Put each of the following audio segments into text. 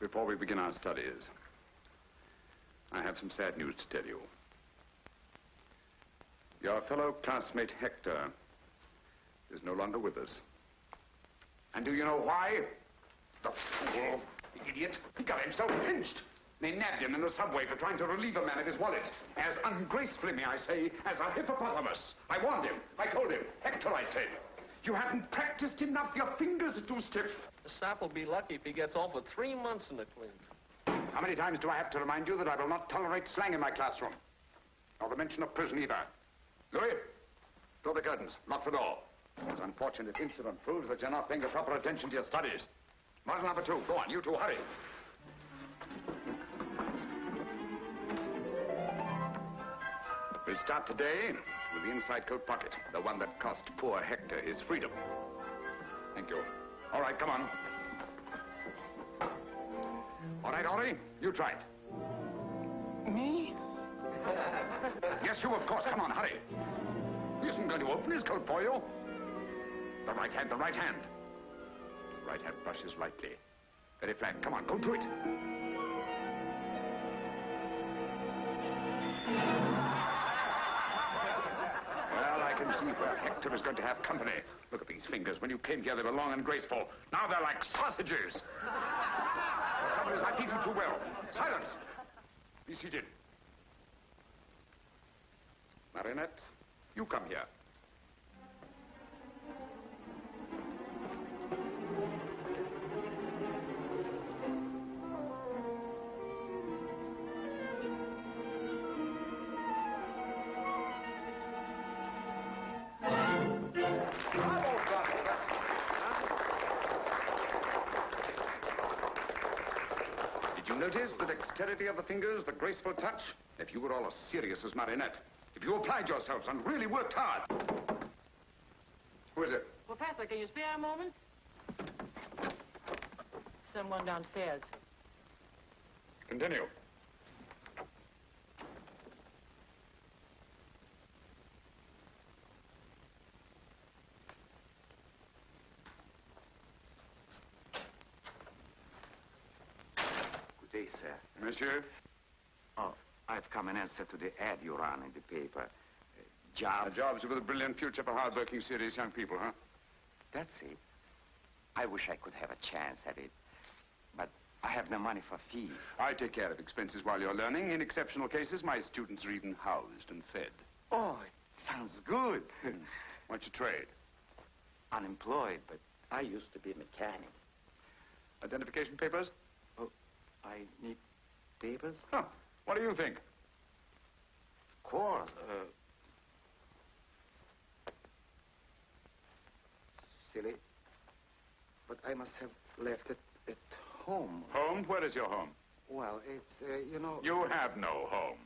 Before we begin our studies, I have some sad news to tell you. Your fellow classmate Hector is no longer with us. And do you know why? The fool, the idiot, he got himself pinched. They nabbed him in the subway for trying to relieve a man of his wallet. As ungracefully, may I say, as a hippopotamus. I warned him. I told him. Hector, I said, you haven't practiced enough. Your fingers are too stiff. The sap will be lucky if he gets off with 3 months in the clean. How many times do I have to remind you that I will not tolerate slang in my classroom? Nor the mention of prison either. Louis, draw the curtains. Lock the door. This unfortunate incident proves that you're not paying the proper attention to your studies. Model number 2. Go on, you two, hurry. We'll start today with the inside coat pocket, the one that cost poor Hector his freedom. Thank you. All right, come on. All right, Henri, you try it. Me? Yes, you, of course. Come on, hurry. He isn't going to open his coat for you. The right hand, the right hand. The right hand brushes lightly. Very flat. Come on, go to it. Well, I can see where Hector is going to have company. Look at these fingers. When you came here, they were long and graceful. Now they're like sausages. The trouble is, I feed you too well. Silence. Be seated. Marinette, you come here. Notice the dexterity of the fingers, the graceful touch? If you were all as serious as Marinette, if you applied yourselves and really worked hard. Who is it? Professor, can you spare a moment? Someone downstairs. Continue. Sir. Monsieur? Oh, I've come in answer to the ad you ran in the paper. Jobs. Jobs with a brilliant future for hard-working, serious young people, huh? That's it. I wish I could have a chance at it. But I have no money for fees. I take care of expenses while you're learning. In exceptional cases, my students are even housed and fed. Oh, it sounds good. What's your trade? Unemployed, but I used to be a mechanic. Identification papers? Oh, I need papers? Huh. What do you think? Of course. Silly. But I must have left it at home. Home? Where is your home? Well, it's, you know... You have no home.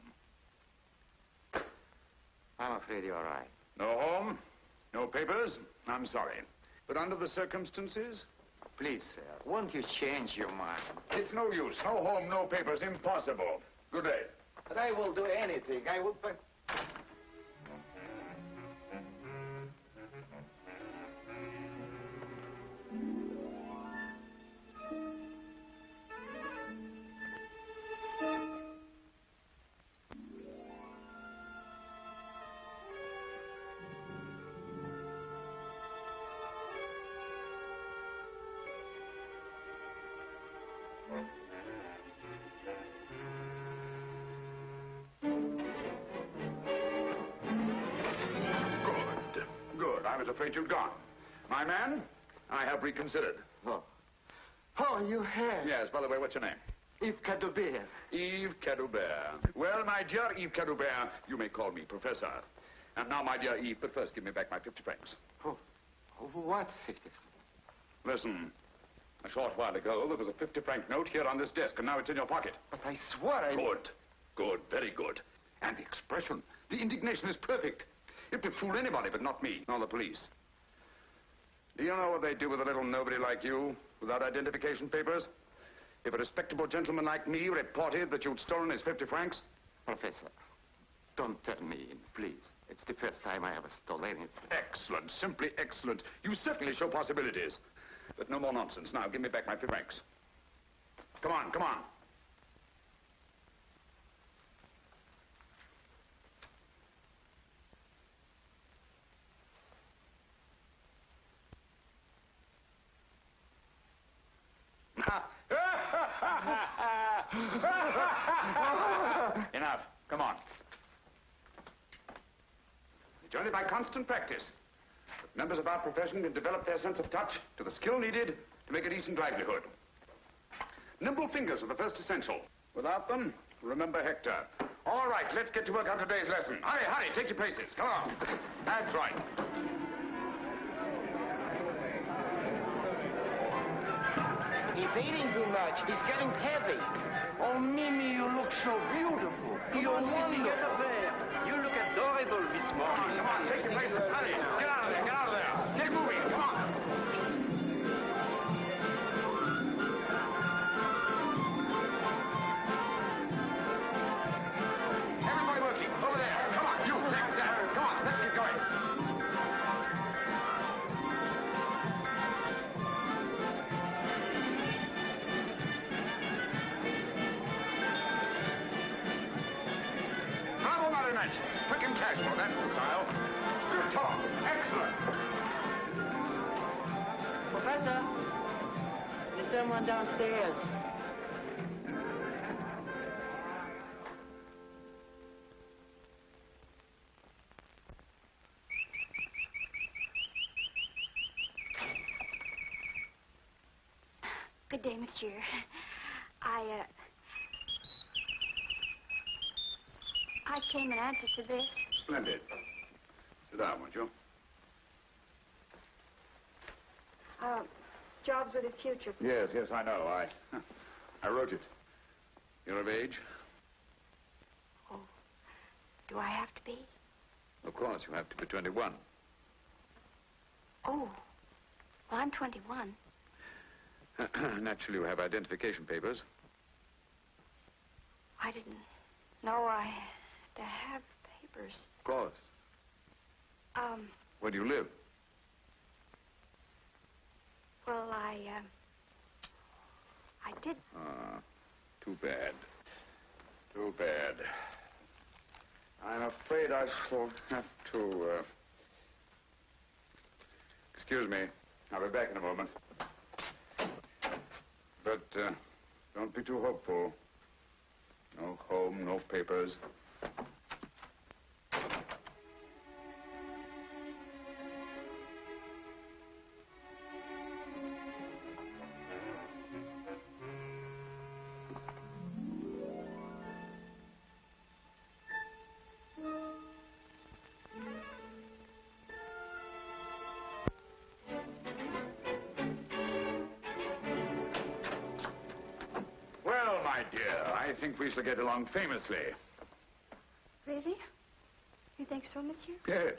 I'm afraid you're right. No home? No papers? I'm sorry. But under the circumstances... Please, sir, won't you change your mind? It's no use. No home, no papers. Impossible. Good day. But I will do anything. I will... I was afraid you'd gone. My man, I have reconsidered. Oh. Oh, you have? Yes, by the way, what's your name? Yves Cadoubert. Yves Cadoubert. Well, my dear Yves Cadoubert, you may call me Professor. And now, my dear Yves, but first give me back my 50 francs. Oh, what 50 francs? Listen, a short while ago, there was a 50-franc note here on this desk, and now it's in your pocket. But I swore I... Good. Good, very good. And the expression, the indignation is perfect. It would fool anybody, but not me, nor the police. Do you know what they do with a little nobody like you, without identification papers? If a respectable gentleman like me reported that you'd stolen his 50 francs? Professor, don't turn me in, please. It's the first time I ever stole anything. Excellent, simply excellent. You certainly show possibilities. But no more nonsense. Now, give me back my 50 francs. Come on, come on. Enough. Come on. It's only by constant practice that members of our profession can develop their sense of touch to the skill needed to make a decent livelihood. Nimble fingers are the first essential. Without them, remember Hector. All right, let's get to work on today's lesson. Hurry, hurry, take your places. Come on. That's right. He's eating too much. He's getting heavy. Oh, Mimi, you look so beautiful. You're wonderful. You look adorable this morning. Come on, take your places. Hurry. Get out of there, get out of there. Get moving, come on. Everybody working. Over there. Come on, you. Next there. Come on, let's get going. Quick and casual, that's the style. Good talk. Excellent. Professor, there's someone downstairs. Good day, monsieur. I came in answer to this. Splendid. Sit down, won't you? Jobs with a future. Yes, yes, I know. I wrote it. You're of age? Oh, do I have to be? Of course, you have to be 21. Oh, well, I'm 21. Naturally, you have identification papers. I didn't know I had to have papers. Of course. Where do you live? Well, I did. Too bad. Too bad. I'm afraid I shall have to, Excuse me. I'll be back in a moment. But, don't be too hopeful. No home, no papers. Well, my dear, I think we shall get along famously. Really? You think so, monsieur? Yes.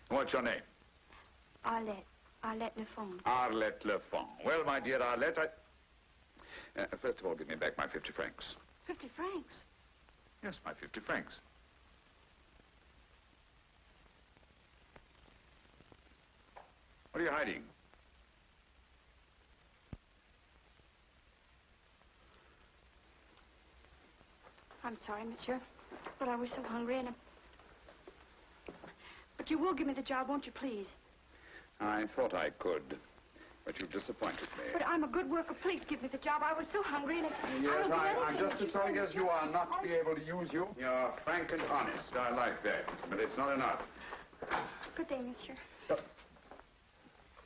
What's your name? Arlette. Arlette Lafron. Arlette Lafron. Well, my dear Arlette, first of all, give me back my 50 francs. 50 francs? Yes, my 50 francs. What are you hiding? I'm sorry, monsieur, but I was so hungry and... But you will give me the job, won't you, please? I thought I could, but you've disappointed me. But I'm a good worker. Please give me the job. I was so hungry and it... Yes, I'm anything just as sorry as you are not to be able to use you. You're frank and honest. I like that, but it's not enough. Good day, monsieur. Oh.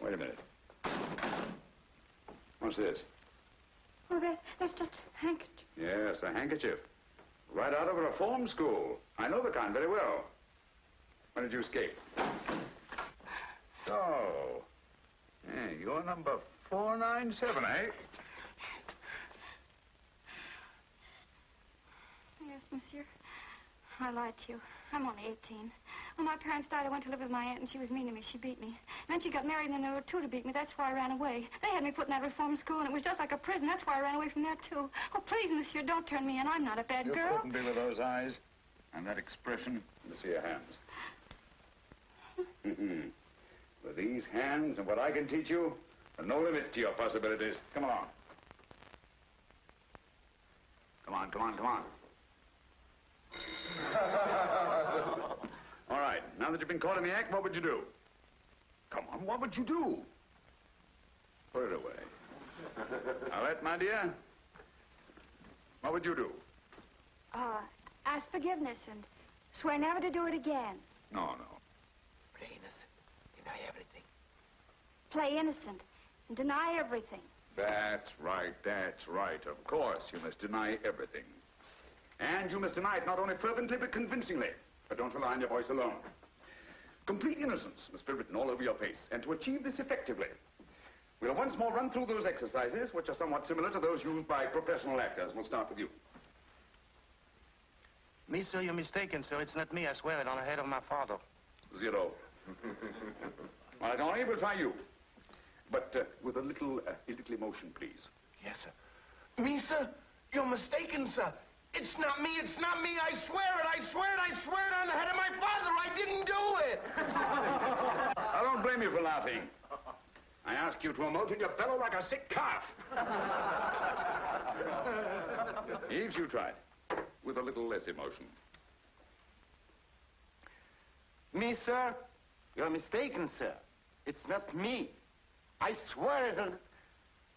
Wait a minute. What's this? Oh, that's just a handkerchief. Yes, a handkerchief. Right out of a reform school. I know the kind very well. When did you escape? So, you're number 497, eh? Yes, monsieur. I lied to you. I'm only 18. When my parents died, I went to live with my aunt, and she was mean to me. She beat me. And then she got married, and then there were two to beat me. That's why I ran away. They had me put in that reform school, and it was just like a prison. That's why I ran away from there, too. Oh, please, monsieur, don't turn me in. I'm not a bad girl. You couldn't be with those eyes and that expression. Let me see your hands. With these hands and what I can teach you, there's no limit to your possibilities. Come along. Come on, come on, come on. All right, now that you've been caught in the act, what would you do? Come on, what would you do? Put it away. Arlette, my dear, what would you do? Ask forgiveness and swear never to do it again. No. Play innocent. Deny everything. Play innocent and deny everything. That's right, that's right. Of course, you must deny everything. And you must deny it not only fervently, but convincingly. But don't rely on your voice alone. Complete innocence must be written all over your face. And to achieve this effectively, we'll once more run through those exercises, which are somewhat similar to those used by professional actors. We'll start with you. Me, sir, you're mistaken, sir. It's not me. I swear it on the head of my father. 0. All right, Henri, we'll try you. But with a little emotion, please. Yes, sir. Me, sir? You're mistaken, sir. It's not me, it's not me. I swear it, I swear it, I swear it on the head of my father. I didn't do it. I don't blame you for laughing. I ask you to emote and you bellow like a sick calf. Reeves, you tried. With a little less emotion. Me, sir? You're mistaken, sir. It's not me. I swear it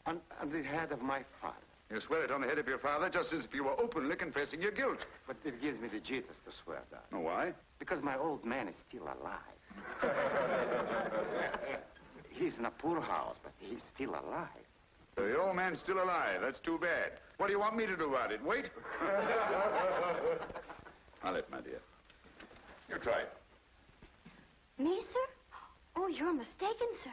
on the head of my father. You swear it on the head of your father just as if you were openly confessing your guilt. But it gives me the jitters to swear that. Oh, why? Because my old man is still alive. He's in a poor house, but he's still alive. So the old man's still alive. That's too bad. What do you want me to do about it? Wait? Arlette, my dear. You try it. Me, sir? Oh, you're mistaken, sir.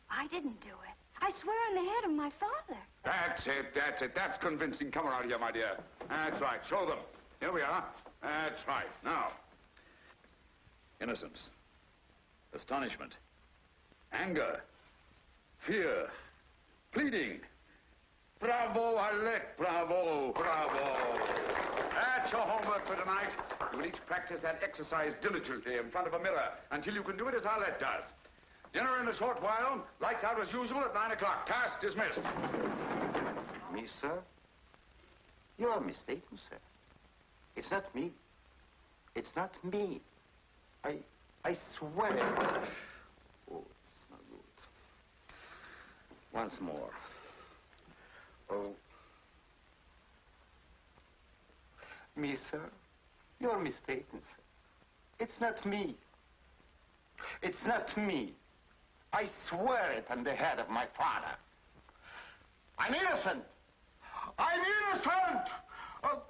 I didn't do it. I swear on the head of my father. That's it, that's it. That's convincing. Come around here, my dear. That's right. Show them. Here we are. That's right. Now. Innocence. Astonishment. Anger. Fear. Pleading. Bravo, Arlette. Bravo, bravo. That's your homework for tonight. You will each practice that exercise diligently in front of a mirror until you can do it as Arlette does. Dinner in a short while. Lights out as usual at 9 o'clock. Task dismissed. Me, sir? You're mistaken, sir. It's not me. It's not me. I swear it. Oh, it's not good. Once more. Oh. Me, sir? You're mistaken, sir. It's not me. It's not me. I swear it on the head of my father. I'm innocent. I'm innocent! Oh,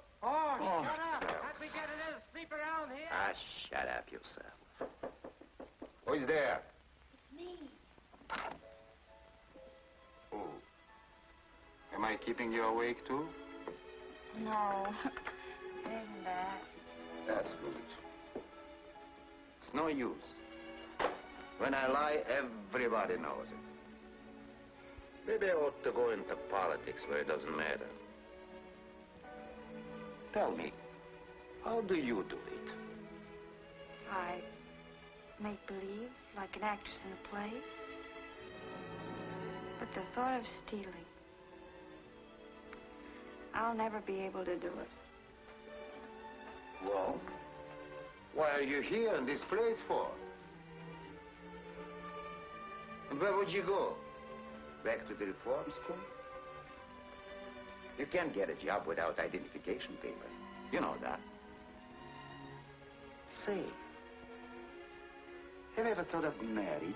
shut up. sir. Can't we get a little sleep around here? Ah, shut up yourself. Who's there? It's me. Oh. Am I keeping you awake, too? No. Isn't that? That's good. It's no use. When I lie, everybody knows it. Maybe I ought to go into politics where it doesn't matter. Tell me, how do you do it? I make believe, like an actress in a play. But the thought of stealing, I'll never be able to do it. Well, why are you here in this place for? And where would you go? Back to the reform school? You can't get a job without identification papers. You know that. Say, have you ever thought of marriage?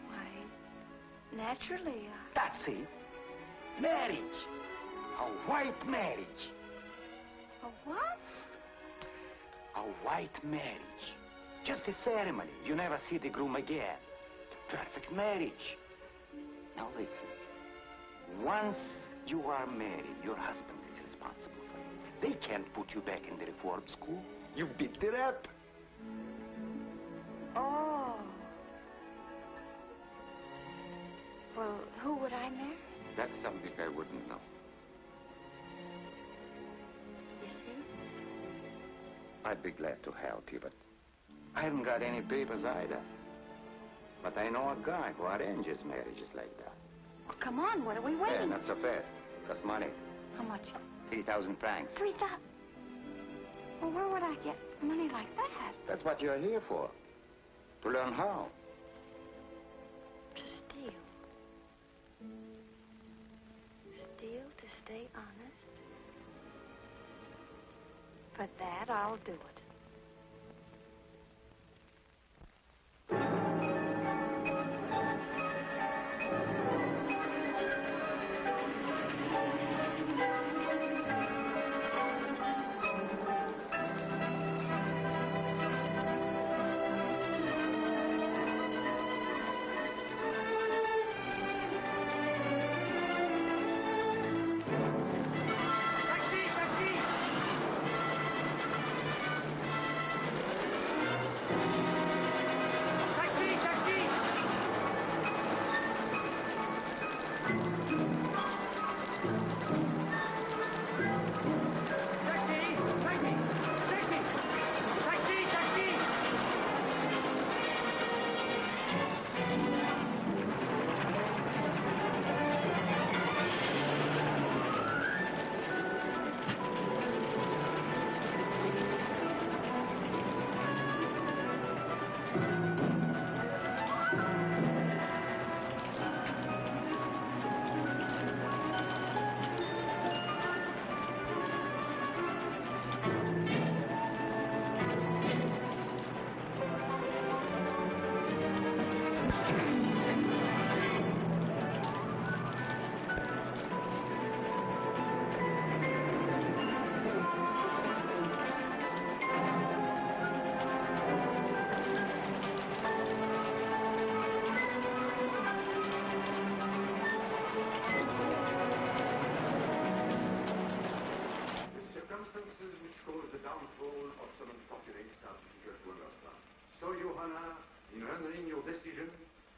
Why, naturally, That's it. Marriage. A white marriage. A what? A white marriage. Just a ceremony. You never see the groom again. The perfect marriage. Now listen. Once you are married, your husband is responsible for you. They can't put you back in the reform school. You picked it up. Oh. Well, who would I marry? That's something I wouldn't know. You see? I'd be glad to help you, but I haven't got any papers either. But I know a guy who arranges marriages like that. Well, come on, what are we Yeah, waiting? not so fast. Costs money. How much? 3,000 francs. 3,000? Well, where would I get money like that? That's what you're here for. To learn how. To steal. Steal to stay honest? For that, I'll do it.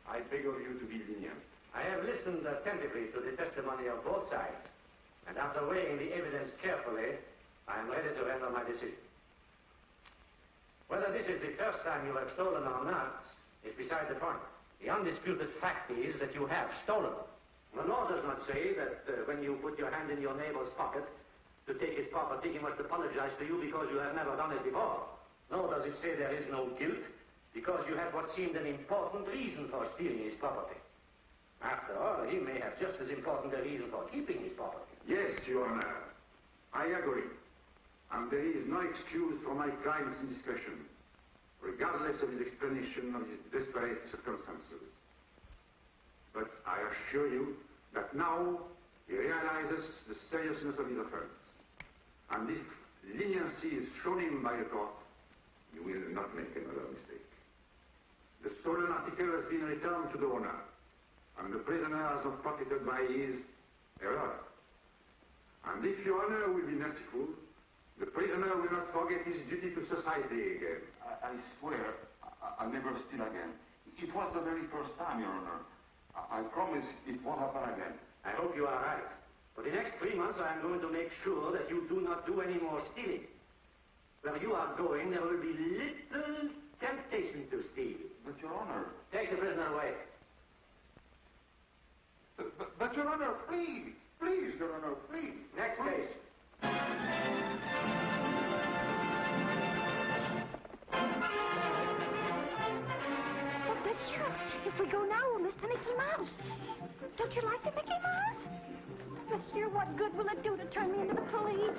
I beg of you to be lenient. I have listened attentively to the testimony of both sides, and after weighing the evidence carefully, I am ready to render my decision. Whether this is the first time you have stolen or not is beside the point. The undisputed fact is that you have stolen. The law does not say that when you put your hand in your neighbor's pocket to take his property, he must apologize to you because you have never done it before. Nor does it say there is no guilt because you had what seemed an important reason for stealing his property. After all, he may have just as important a reason for keeping his property. Yes, Your Honor. I agree. And there is no excuse for my client's indiscretion, regardless of his explanation of his desperate circumstances. But I assure you that now he realizes the seriousness of his offense. And if leniency is shown him by the court, he will not make another mistake. The stolen article has been returned to the owner, and the prisoner has not profited by his error. And if Your Honor will be merciful, the prisoner will not forget his duty to society again. I swear I'll never steal again. It was the very first time, Your Honor. I promise it won't happen again. I hope you are right. For the next 3 months, I am going to make sure that you do not do any more stealing. Where you are going, there will be little temptation to steal. But, Your Honor... Take the prisoner away. But Your Honor, please. Please, Your Honor, please. Next case. Oh, monsieur, if we go now, we'll miss the Mickey Mouse. Don't you like the Mickey Mouse? Monsieur, what good will it do to turn me into the police?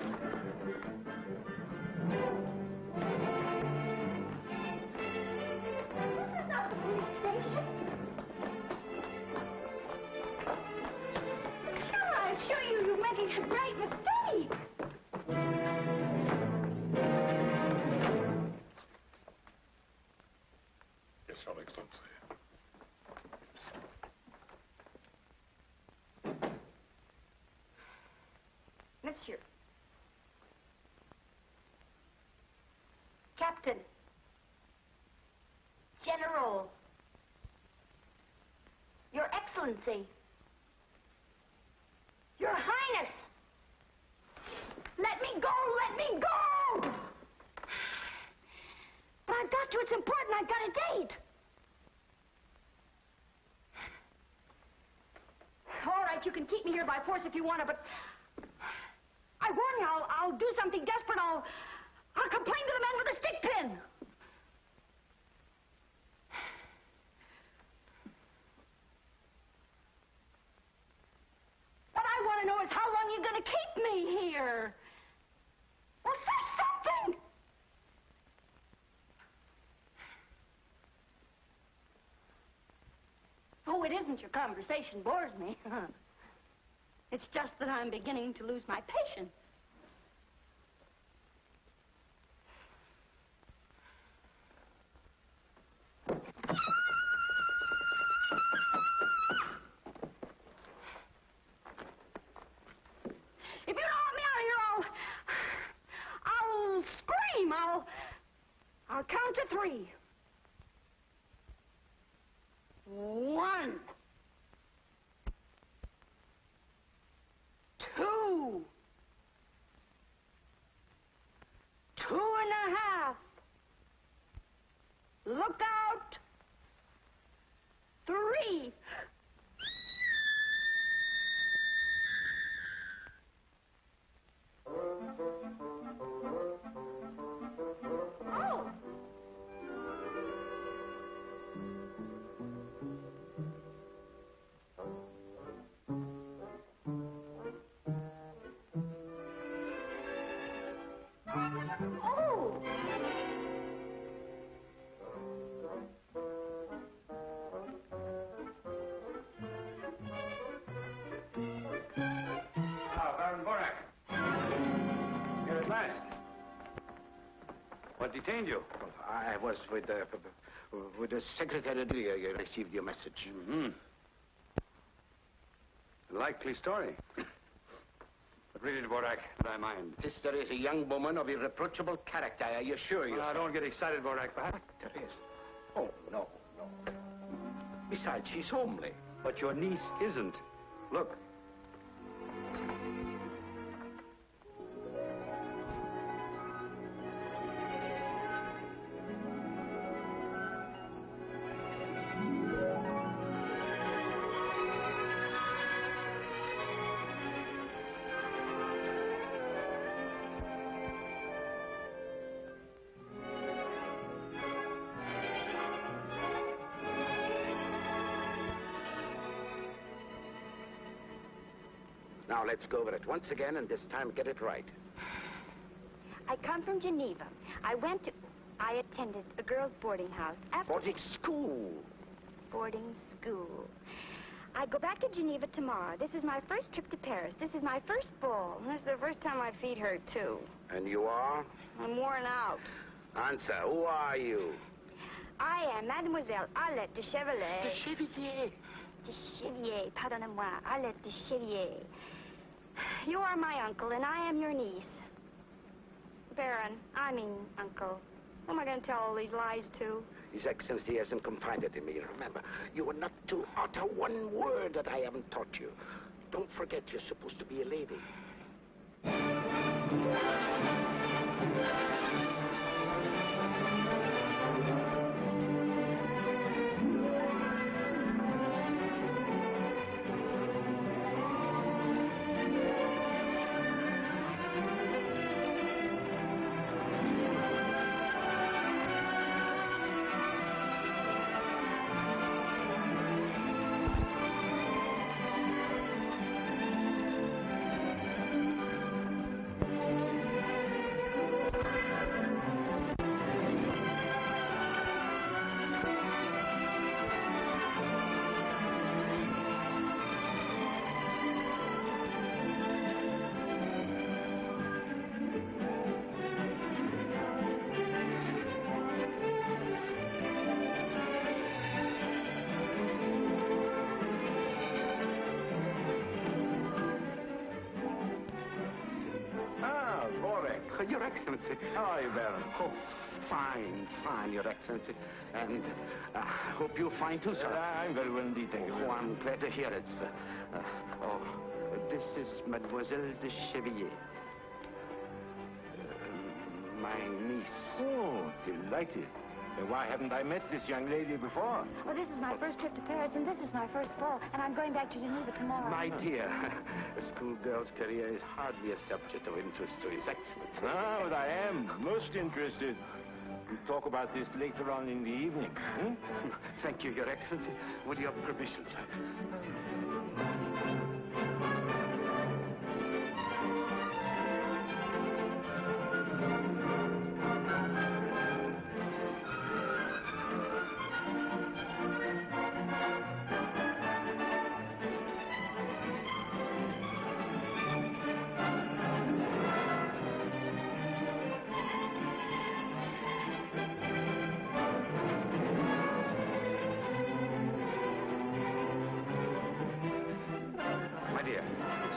This is not the police station. Sure, I assure you, you're making a great mistake. Yes, Your Excellency. Monsieur. Captain. General. Your Excellency. Your Highness. Let me go! Let me go! But I've got to. It's important. I've got a date. All right, you can keep me here by force if you want to, but... I I warn you, I'll do something desperate. I'll complain to the man with the stick pin. What I want to know is how long you're going to keep me here. Well, say something. Oh, it isn't your conversation bores me. It's just that I'm beginning to lose my patience. If you don't want me out of here, I'll scream. I'll count to 3. 1, 2, 2.5. Look out. 3. Oh! Oh! Baron Borak. Here at last. What detained you? I was with the secretary. I received your message. Mm-hmm. A likely story. But read it, Borak, that I mind. Sister is a young woman of irreproachable character, I assure you. Well, now, don't get excited, Borak. Perhaps. Teresa. Oh, no. Besides, she's homely. But your niece isn't. Look. Now, let's go over it once again, and this time get it right. I come from Geneva. I attended a girls' boarding house. Boarding school. Boarding school. I go back to Geneva tomorrow. This is my first trip to Paris. This is my first ball. And this is the first time my feet hurt, too. And you are? I'm worn out. Answer, who are you? I am Mademoiselle Arlette de Chevalier. De Chevalier. De Chevalier, pardonnez-moi. Arlette de Chevalier. You are my uncle, and I am your niece. Baron, uncle. Who am I going to tell all these lies to? His Excellency hasn't confided in me. Remember, you are not to utter one word that I haven't taught you. Don't forget you're supposed to be a lady. Your Excellency. How are you, Baron? Oh, fine, Your Excellency. And I hope you're fine too, sir. I'm very well indeed, thank you. Oh, I'm glad to hear it, sir. This is Mademoiselle de Chevalier. My niece. Oh, delighted. Why haven't I met this young lady before? Well, this is my first trip to Paris, and this is my first ball, and I'm going back to Geneva tomorrow. My dear, a schoolgirl's career is hardly a subject of interest to his Excellency. Ah, but I am most interested. We'll talk about this later on in the evening. Hmm? Thank you, Your Excellency. With your permission, sir.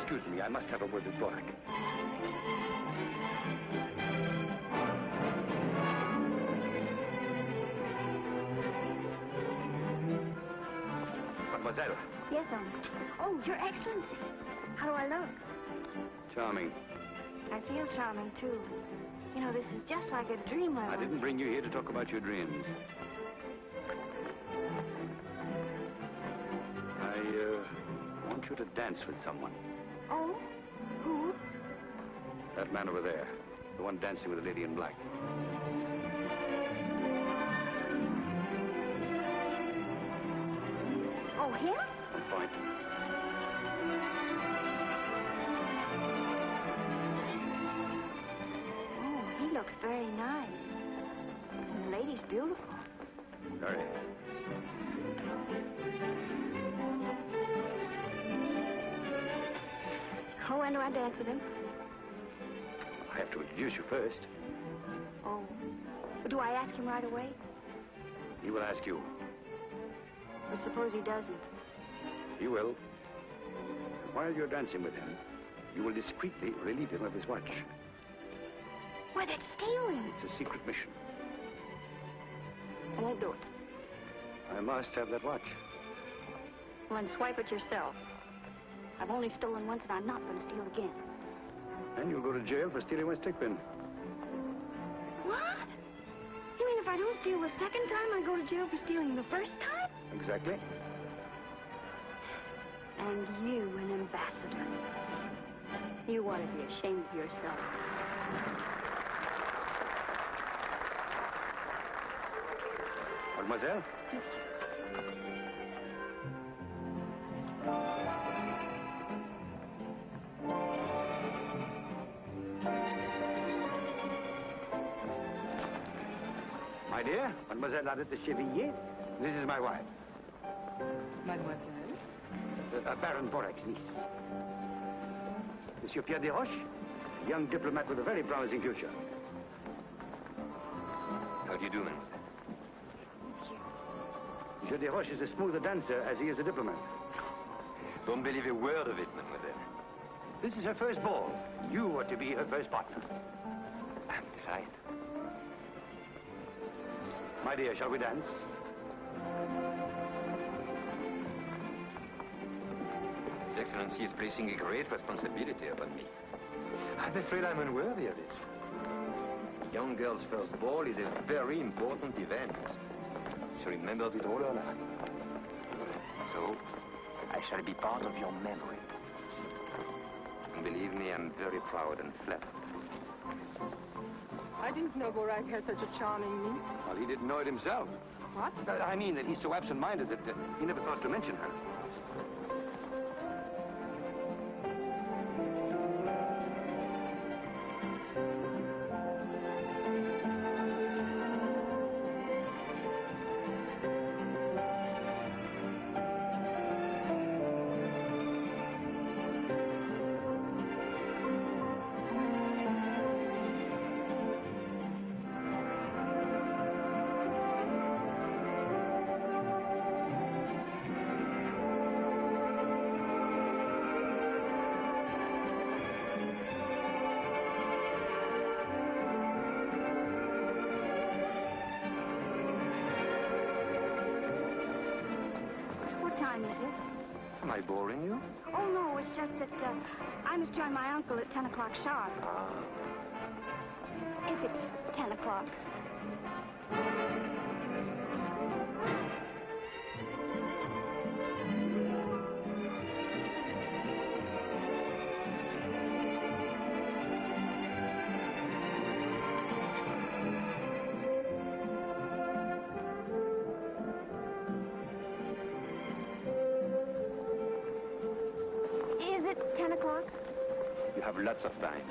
Excuse me, I must have a word with Borak. Mademoiselle. Yes, Oh, Your Excellency. How do I look? Charming. I feel charming, too. You know, this is just like a dream I didn't bring you here to talk about your dreams. I want you to dance with someone. Oh? Who? That man over there. The one dancing with the lady in black. Oh, him? On point. Oh, he looks very nice. And the lady's beautiful. Very. Oh, when do I dance with him? I have to introduce you first. Oh. But do I ask him right away? He will ask you. But suppose he doesn't? He will. While you're dancing with him, you will discreetly relieve him of his watch. Why, that's stealing. It's a secret mission. I won't do it. I must have that watch. Well, then swipe it yourself. I've only stolen once, and I'm not going to steal again. And you'll go to jail for stealing my stick pin. What? You mean if I don't steal the second time, I go to jail for stealing the first time? Exactly. And you, an ambassador. You ought to be ashamed of yourself. Mademoiselle? Yes, sir. My dear, Mademoiselle Arlette de Chevillier, this is my wife. Mademoiselle? Baron Borak's niece. Monsieur Pierre Desroches, a young diplomat with a very promising future. How do you do, mademoiselle? Monsieur Desroches is as smooth a dancer as he is a diplomat. Don't believe a word of it, mademoiselle. This is her first ball. You are to be her first partner. I'm delighted. My dear, shall we dance? His Excellency is placing a great responsibility upon me. I'm afraid I'm unworthy of it. A young girl's first ball is a very important event. She remembers it all her life. So, I shall be part of your memory. And believe me, I'm very proud and flattered. I didn't know Borak had such a charming niece. Well, he didn't know it himself. What? I mean that he's so absent-minded that he never thought to mention her. Am I boring you? Oh, no, it's just that I must join my uncle at 10 o'clock sharp. Ah. If it's 10 o'clock. have lots of time.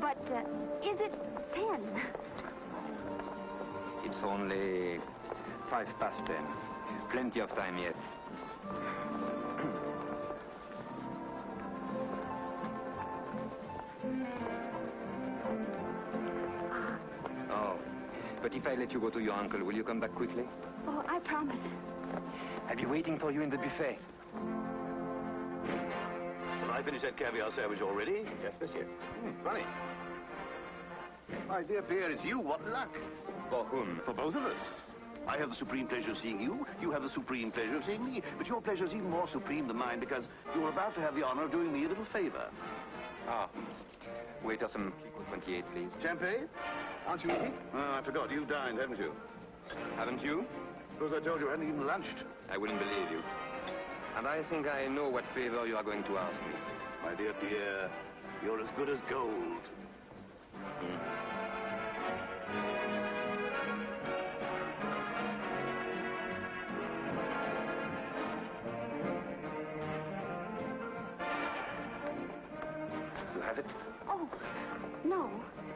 But is it 10? It's only 10:05. Plenty of time yet. Oh, but if I let you go to your uncle, will you come back quickly? Oh, I promise. I'll be waiting for you in the buffet. Well, I finished that caviar sandwich already. Yes, monsieur. Funny. My dear Pierre, it's you. What luck. For whom? For both of us. I have the supreme pleasure of seeing you. You have the supreme pleasure of seeing me. But your pleasure is even more supreme than mine because you are about to have the honor of doing me a little favor. Ah. Waiter, some Pico 28, please. Champagne? Aren't you eating? Oh, I forgot. You've dined, haven't you? Haven't you? Suppose I told you I hadn't even lunched. I wouldn't believe you. And I think I know what favor you are going to ask me. My dear Pierre, you're as good as gold. You have it? Oh, no.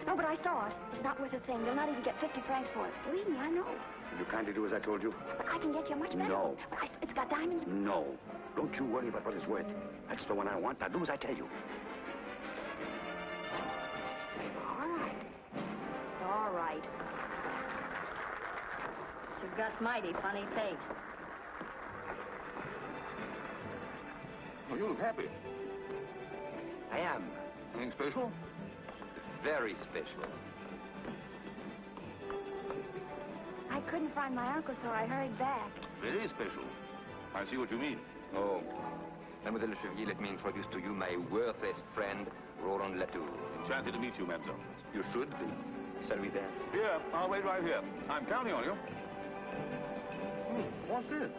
No, but I saw it. It's not worth a thing. You'll not even get 50 francs for it. Believe me, I know. Will you kindly do as I told you? But I can get you much better. No. But it's got diamonds. No. Don't you worry about what it's worth. That's the one I want. Now do as I tell you. All right. All right. You've got mighty funny taste. Oh, you look happy. I am. Anything special? Very special. I couldn't find my uncle, so I hurried back. Very special. I see what you mean. Oh. Mademoiselle Le Chevalier, let me introduce to you my worthless friend, Roland Latour. Enchanted to meet you, mademoiselle. You should be. Shall we dance? Here, I'll wait right here. I'm counting on you. What's this?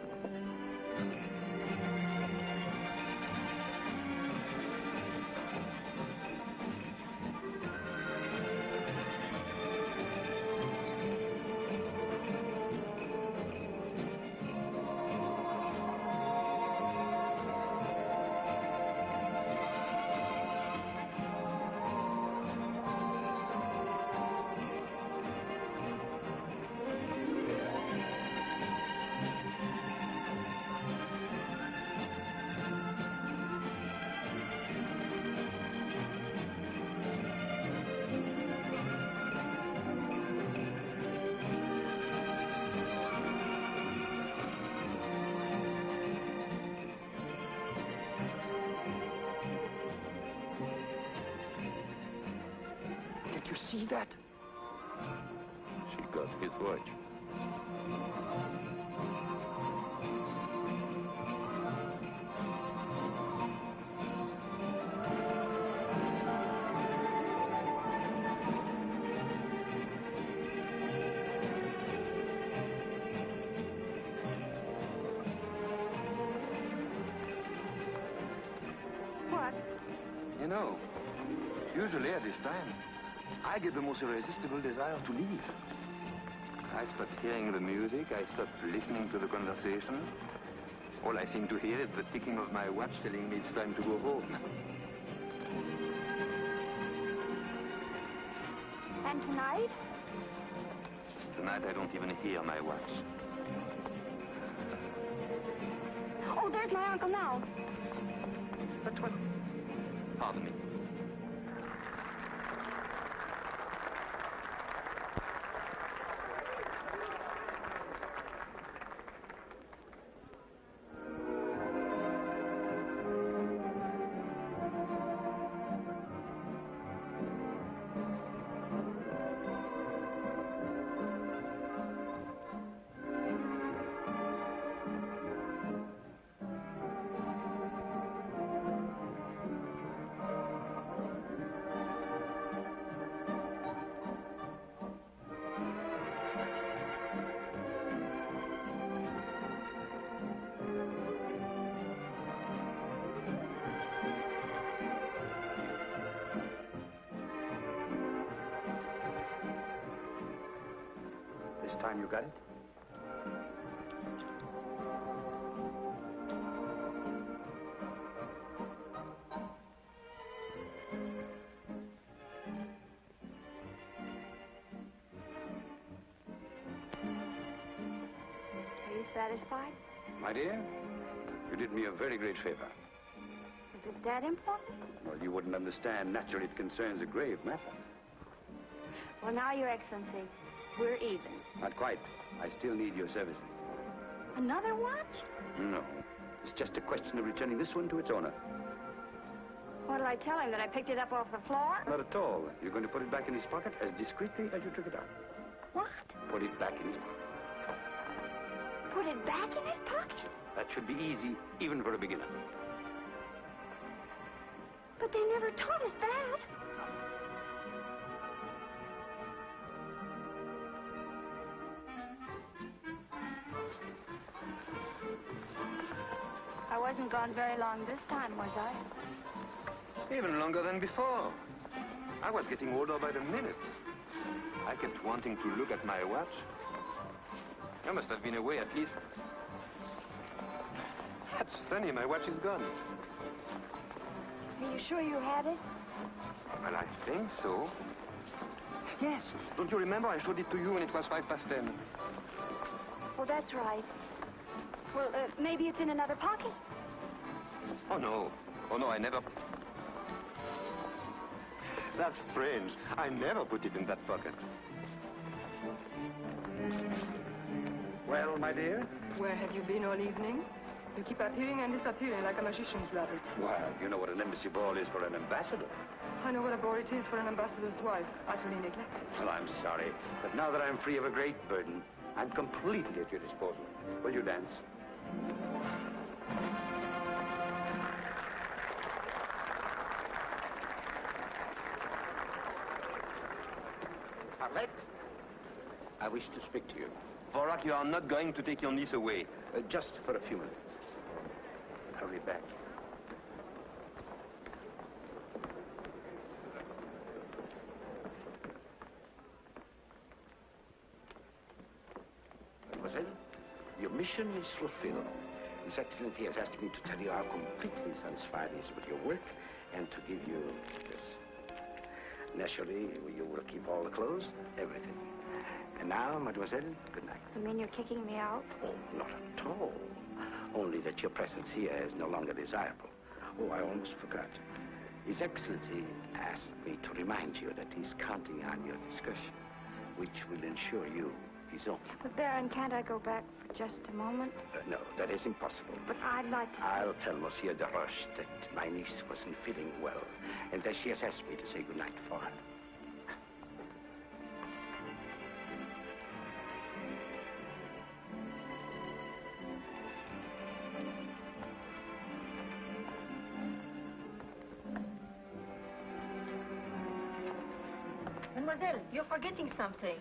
See that? She got his watch. What? You know, usually at this time, I get the most irresistible desire to leave. I stopped hearing the music. I stopped listening to the conversation. All I seem to hear is the ticking of my watch telling me it's time to go home. And tonight? Tonight, I don't even hear my watch. Oh, there's my uncle now. But what? Pardon me. Time you got it? satisfied? My dear, you did me a very great favor. Is it that important? Well, you wouldn't understand. Naturally, it concerns a grave matter. Well, now, Your Excellency, we're even. Not quite. I still need your services. Another watch? No. It's just a question of returning this one to its owner. What'll I tell him, that I picked it up off the floor? Not at all. You're going to put it back in his pocket as discreetly as you took it out. What? Put it back in his pocket. Put it back in his pocket? That should be easy, even for a beginner. But they never taught us that. I wasn't gone very long this time, was I? Even longer than before. I was getting older by the minute. I kept wanting to look at my watch. I must have been away at least. That's funny, my watch is gone. Are you sure you had it? Well, I think so. Yes. Don't you remember I showed it to you when it was 10:05? Oh, that's right. Well, maybe it's in another pocket. Oh, no. Oh, no, I never... That's strange. I never put it in that pocket. Well, my dear? Where have you been all evening? You keep appearing and disappearing like a magician's rabbit. Well, you know what an embassy ball is for an ambassador. I know what a bore it is for an ambassador's wife, utterly neglected. Well, I'm sorry, but now that I'm free of a great burden, I'm completely at your disposal. Will you dance? Arlette, I wish to speak to you. Vorak, you are not going to take your niece away. Just for a few minutes. I'll be back. Mademoiselle, your mission is fulfilled. His Excellency has asked me to tell you how completely satisfied he is with your work and to give you this. Naturally, you will keep all the clothes, everything. And now, mademoiselle, good night. You mean you're kicking me out? Oh, not at all. Only that your presence here is no longer desirable. Oh, I almost forgot. His Excellency asked me to remind you that he's counting on your discretion, which will ensure you his own. But, Baron, can't I go back for just a moment? No, that is impossible. But I'd like to... I'll tell Monsieur de Roche that my niece wasn't feeling well, and that she has asked me to say good night for her. Mademoiselle, you're forgetting something.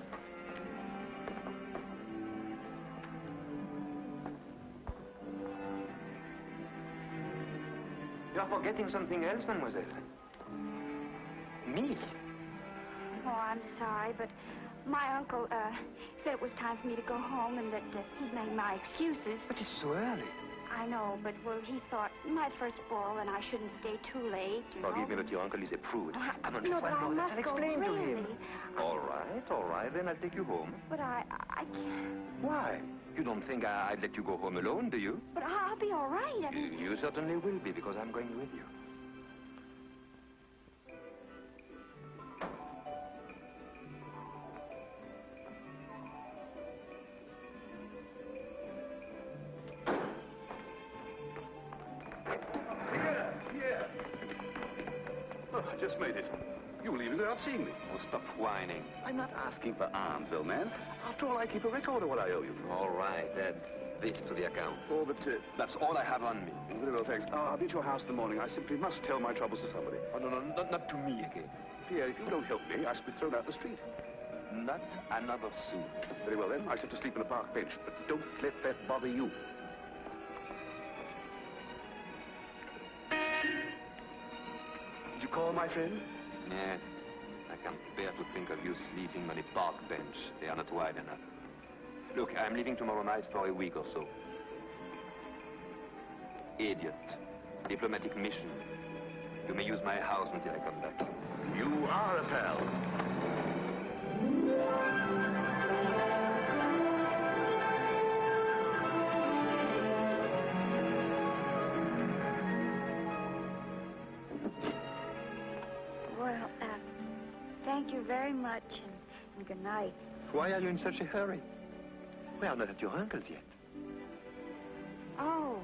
You're forgetting something else, mademoiselle. Me. Oh, I'm sorry, but my uncle, said it was time for me to go home and that he'd made my excuses. But it's so early. I know, but, well, he thought my first ball and I shouldn't stay too late, you know. Forgive me, but your uncle is a prude. Come on, no, but I must go, explain to really. him. All right, then I'll take you home. But I can't. Why? You don't think I'd let you go home alone, do you? But I'll be all right. I mean... You certainly will be, because I'm going with you. Here. Oh, I just made it. You were leaving without seeing me. Oh, stop whining. I'm not asking for alms, old man. After all, I keep a record of what I owe you. All right, add this to the account. Oh, but that's all I have on me. Very well, thanks. I'll be at your house in the morning. I simply must tell my troubles to somebody. Oh, no, not to me again. Pierre, if you don't help me, I shall be thrown out the street. Not another sou. Very well, then. I shall have to sleep on a park bench. But don't let that bother you. Did you call, my friend? Yes. I can't bear to think of you sleeping on a park bench. They are not wide enough. Look, I'm leaving tomorrow night for a week or so. Idiot. Diplomatic mission. You may use my house until I come back. You are a pal. very much, and good night. Why are you in such a hurry? We are not at your uncle's yet. Oh.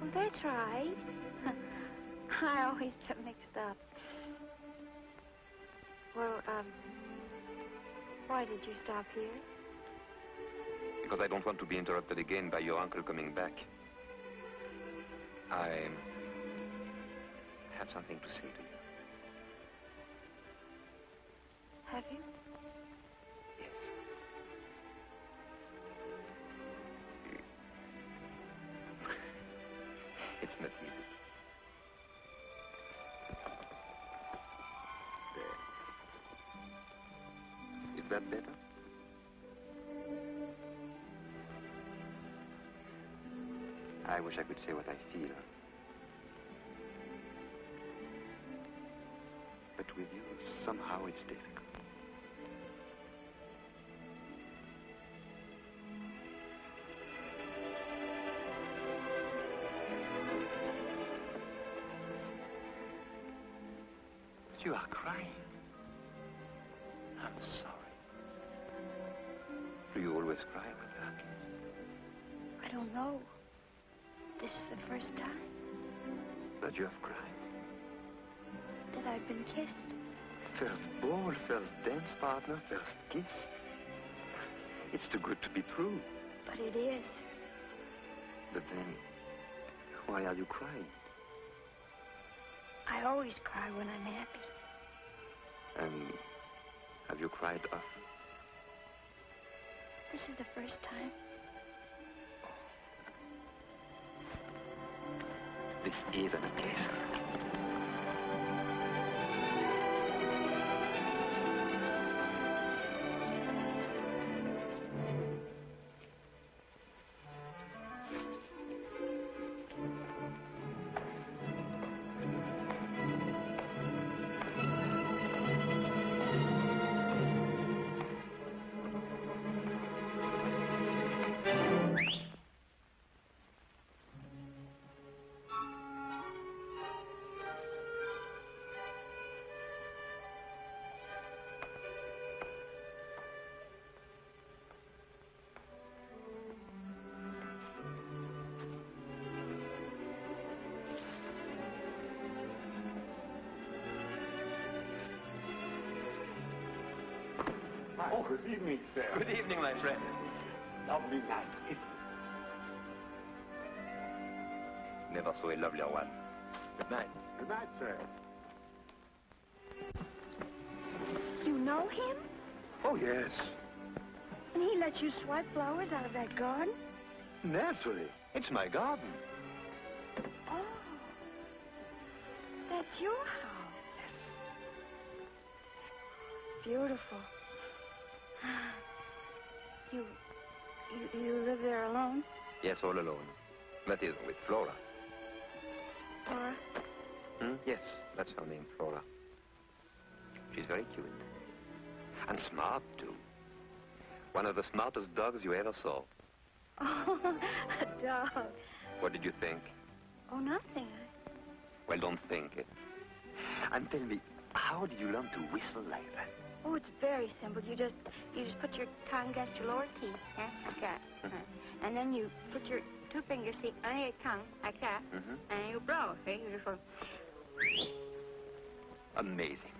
Well, that's right. I always get mixed up. Well, why did you stop here? Because I don't want to be interrupted again by your uncle coming back. I have something to say to you. Have you? Yes. It's not easy. There. Is that better? I wish I could say what I feel. But with you, somehow it's difficult. But you are crying. I'm sorry. Do you always cry when you are kissed? I don't know. This is the first time That you have cried? that I've been kissed. First ball, first dance partner, first kiss. It's too good to be true. But it is. But then, why are you crying? I always cry when I'm happy. And have you cried often? This is the first time. This is an occasion. Oh, good evening, sir. Good evening, my friend. Lovely night, isn't it? Never saw a lovelier one. Good night. Good night, sir. You know him? Oh, yes. And he lets you swipe flowers out of that garden? Naturally. It's my garden. Oh. That's your house. Beautiful. You live there alone? Yes, all alone. That is, with Flora. Flora? Yes, that's her name, Flora. She's very cute. And smart, too. One of the smartest dogs you ever saw. Oh, a dog. What did you think? Oh, nothing. Well, don't think it. And tell me, how did you learn to whistle like that? Oh, it's very simple. You just put your tongue against your lower teeth, like that. And then you put your two fingers on your tongue, like that, and you blow. See, you just go. Amazing.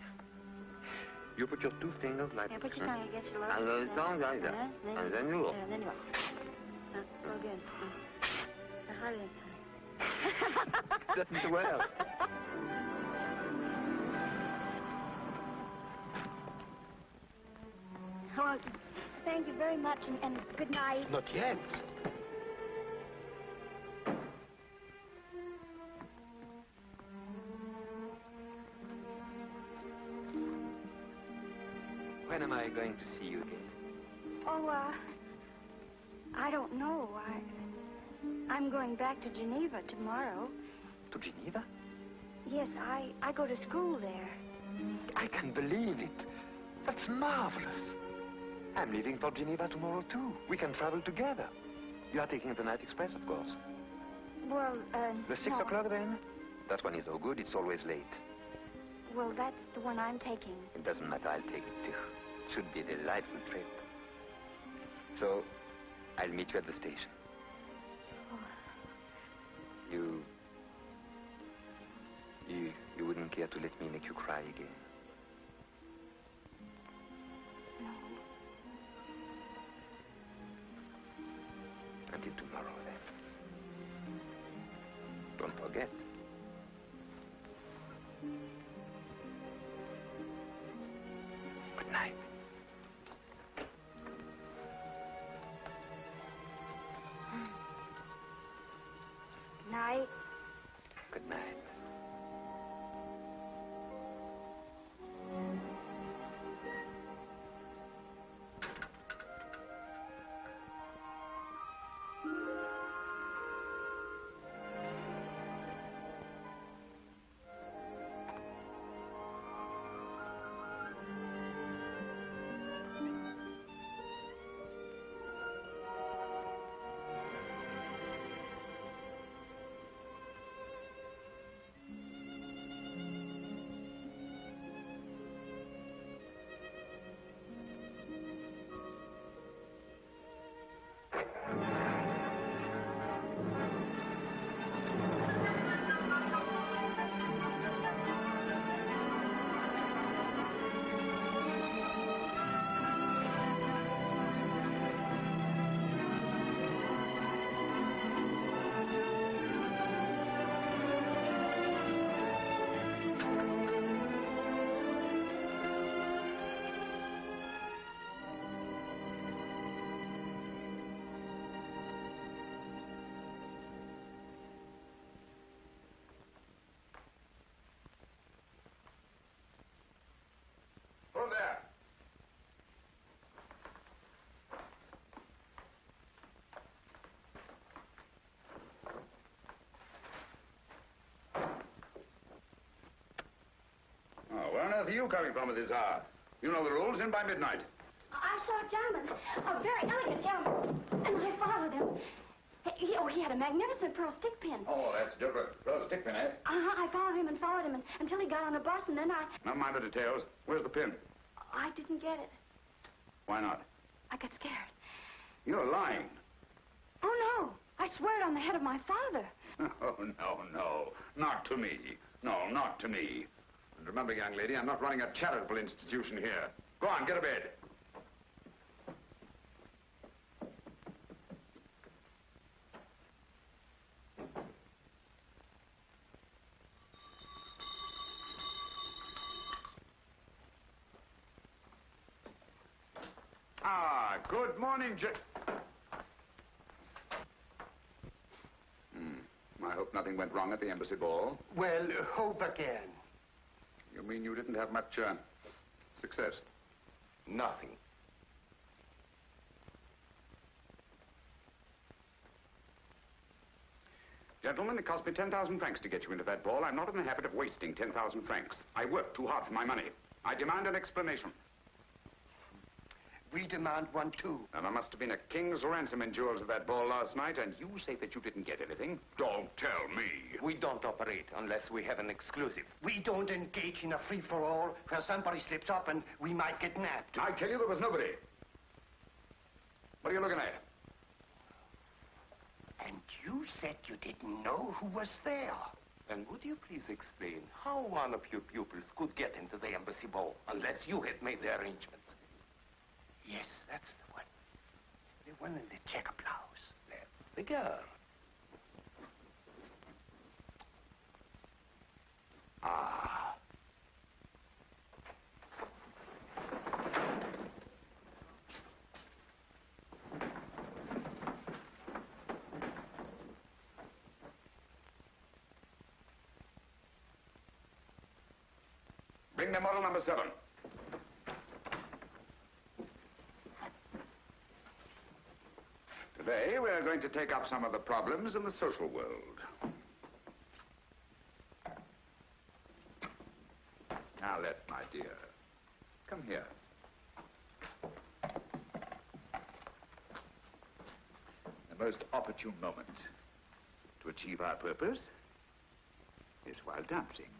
You put your two fingers like Yeah, put your tongue against your lower and teeth. the tongue like that. And then you go. And then you go. Go again. Harder this time. Doesn't well. Well, thank you very much, and good night. Not yet. When am I going to see you again? Oh, I don't know. I'm going back to Geneva tomorrow. To Geneva? Yes, I go to school there. I can believe it. That's marvelous. I'm leaving for Geneva tomorrow, too. We can travel together. You are taking the night express, of course. Well, The 6 o'clock, then? That one is no good. It's always late. Well, that's the one I'm taking. It doesn't matter, I'll take it too. It should be a delightful trip. So, I'll meet you at the station. Oh. You wouldn't care to let me make you cry again? No. Until tomorrow, then. Don't forget. Good night. Night. Good night. Hold there. Oh, where on earth are you coming from at this hour? You know the rules, in by midnight. I saw a gentleman, a very elegant gentleman, and I followed him. He had a magnificent pearl stick pin. Oh, that's different. Pearl stick pin, eh? I followed him until he got on a bus, and then I... Never mind the details. Where's the pin? I didn't get it. Why not? I got scared. You're lying. Oh, no. I swear it on the head of my father. Oh, no. Not to me. No, not to me. And remember, young lady, I'm not running a charitable institution here. Go on, get to bed. Good morning, I hope nothing went wrong at the embassy ball. Well, hope again. You mean you didn't have much, success? Nothing. Gentlemen, it cost me 10,000 francs to get you into that ball. I'm not in the habit of wasting 10,000 francs. I worked too hard for my money. I demand an explanation. We demand one, too. Now, there must have been a king's ransom in jewels at that ball last night, and you say that you didn't get anything? Don't tell me. We don't operate unless we have an exclusive. We don't engage in a free-for-all where somebody slips up and we might get nabbed. I tell you, there was nobody. What are you looking at? And you said you didn't know who was there. And would you please explain how one of your pupils could get into the embassy ball unless you had made the arrangements? Yes, that's the one. The one in the checker blouse. That's the girl. Ah. Bring me model number 7. Today, we're going to take up some of the problems in the social world. Arlette, my dear, come here. The most opportune moment to achieve our purpose is while dancing.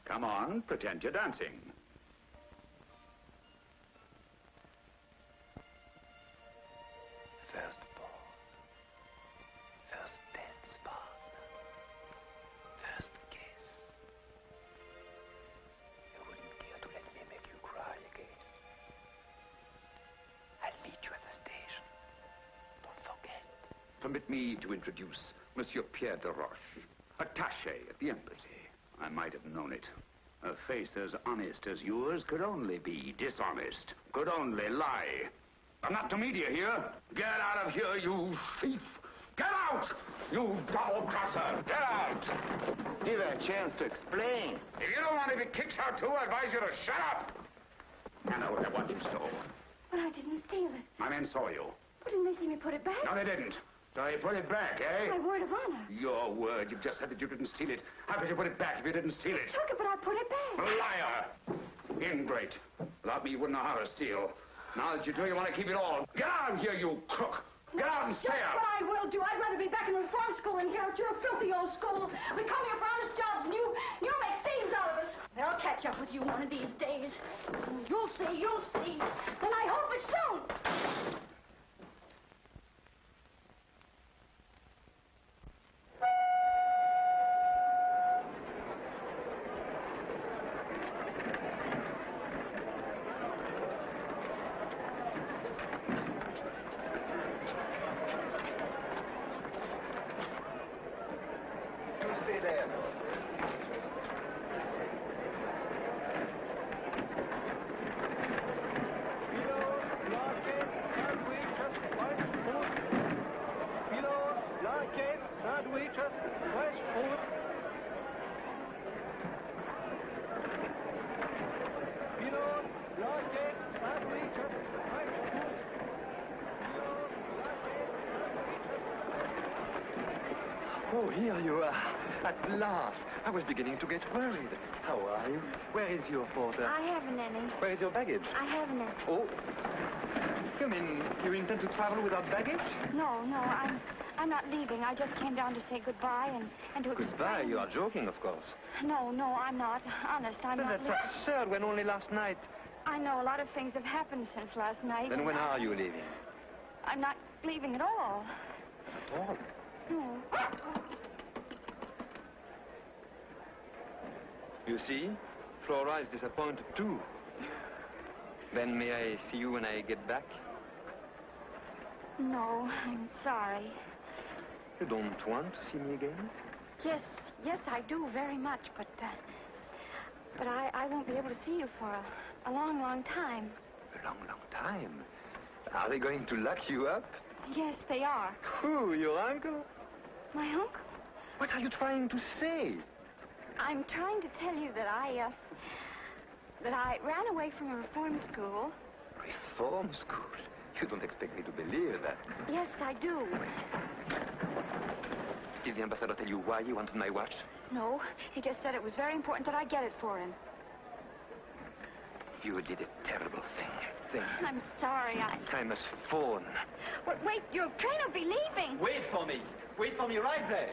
Come on, pretend you're dancing. First ball. First dance partner. First kiss. You wouldn't care to let me make you cry again. I'll meet you at the station. Don't forget. Permit me to introduce Monsieur Pierre de Roche, attaché at the embassy. I might have known it. A face as honest as yours could only be dishonest, could only lie. I'm not to media here. Get out of here, you thief! Get out! You double-crosser! Get out! Give her a chance to explain. If you don't want to be kicked out too, I advise you to shut up! I know what you stole. But I didn't steal it. My men saw you. But didn't they see me put it back? No, they didn't. So you put it back, eh? My word of honor. Your word. You've just said that you didn't steal it. How could you put it back if you didn't steal it? I took it, but I put it back. Liar! Ingrate. Without me, you wouldn't know how to steal. Now that you do, you want to keep it all. Get out of here, you crook! Get out and stay That's out! what I will do. I'd rather be back in reform school than here at your filthy old school. We come here for honest jobs, and you make thieves out of us. They'll catch up with you one of these days. You'll see, and I hope it's soon. Oh, here you are. At last. I was beginning to get worried. How are you? Where is your porter? I haven't any. Where is your baggage? I haven't any. Oh. You mean you intend to travel without baggage? No, I'm not leaving. I just came down to say goodbye and to explain. Goodbye? You are joking, of course. No, I'm not. Honest, I'm not. That's absurd when only last night. I know a lot of things have happened since last night. Then when are you leaving? I'm not leaving at all. At all? No. You see, Flora is disappointed too. Then may I see you when I get back? No, I'm sorry. You don't want to see me again? Yes, I do very much, but I won't be able to see you for a long, long time. A long, long time? Are they going to lock you up? Yes, they are. Who, your uncle? My uncle? What are you trying to say? I'm trying to tell you that I ran away from a reform school. Reform school? You don't expect me to believe that. Yes, I do. Did the ambassador tell you why he wanted my watch? No, he just said it was very important that I get it for him. You did a terrible thing. I'm sorry, I must phone. But wait, your train will be leaving. Wait for me. Wait for me right there.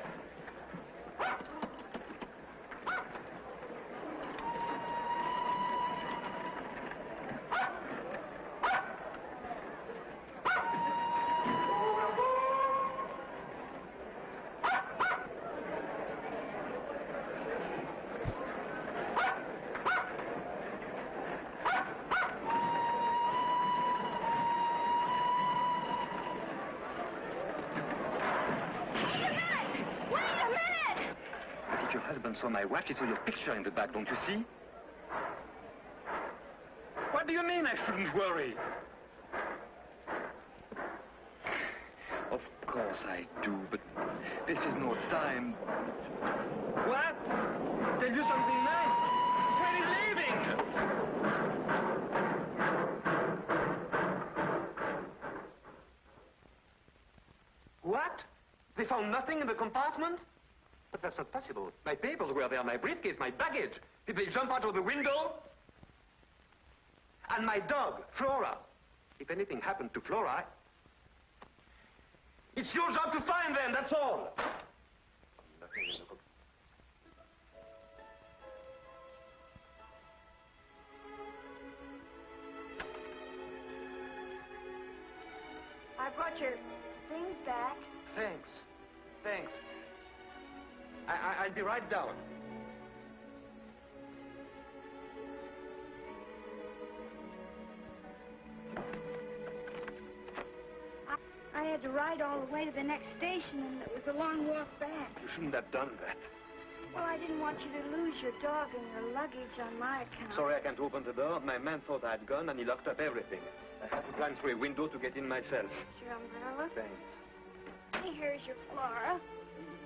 So my watch is with your picture in the back, don't you see? What do you mean I shouldn't worry? Of course I do, but this is no time. What? Tell you something nice? Train is leaving! What? They found nothing in the compartment? But that's not possible. My papers were there, my briefcase, my baggage. Did they jump out of the window? And my dog, Flora. If anything happened to Flora, it's your job to find them, that's all. I brought your things back. Thanks. Thanks. I'll be right down. I had to ride all the way to the next station, and it was a long walk back. You shouldn't have done that. Well, I didn't want you to lose your dog and your luggage on my account. Sorry I can't open the door. My man thought I'd gone, and he locked up everything. I had to climb through a window to get in myself. Your umbrella? Thanks. Hey, here's your Flora.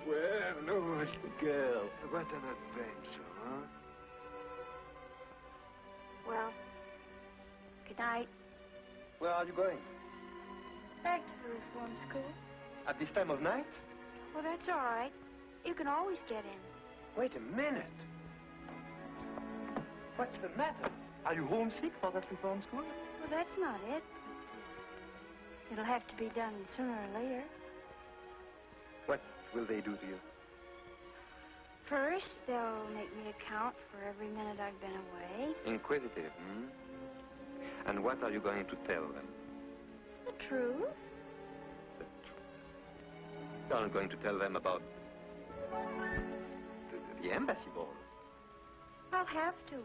Well, oh, girl. What an adventure, huh? Well, good night. Where are you going? Back to the reform school. At this time of night? Well, that's all right. You can always get in. Wait a minute. What's the matter? Are you homesick for that reform school? Well, that's not it. It'll have to be done sooner or later. What will they do to you? First, they'll make me account for every minute I've been away. Inquisitive, hmm? And what are you going to tell them? The truth. You aren't going to tell them about the embassy ball. I'll have to.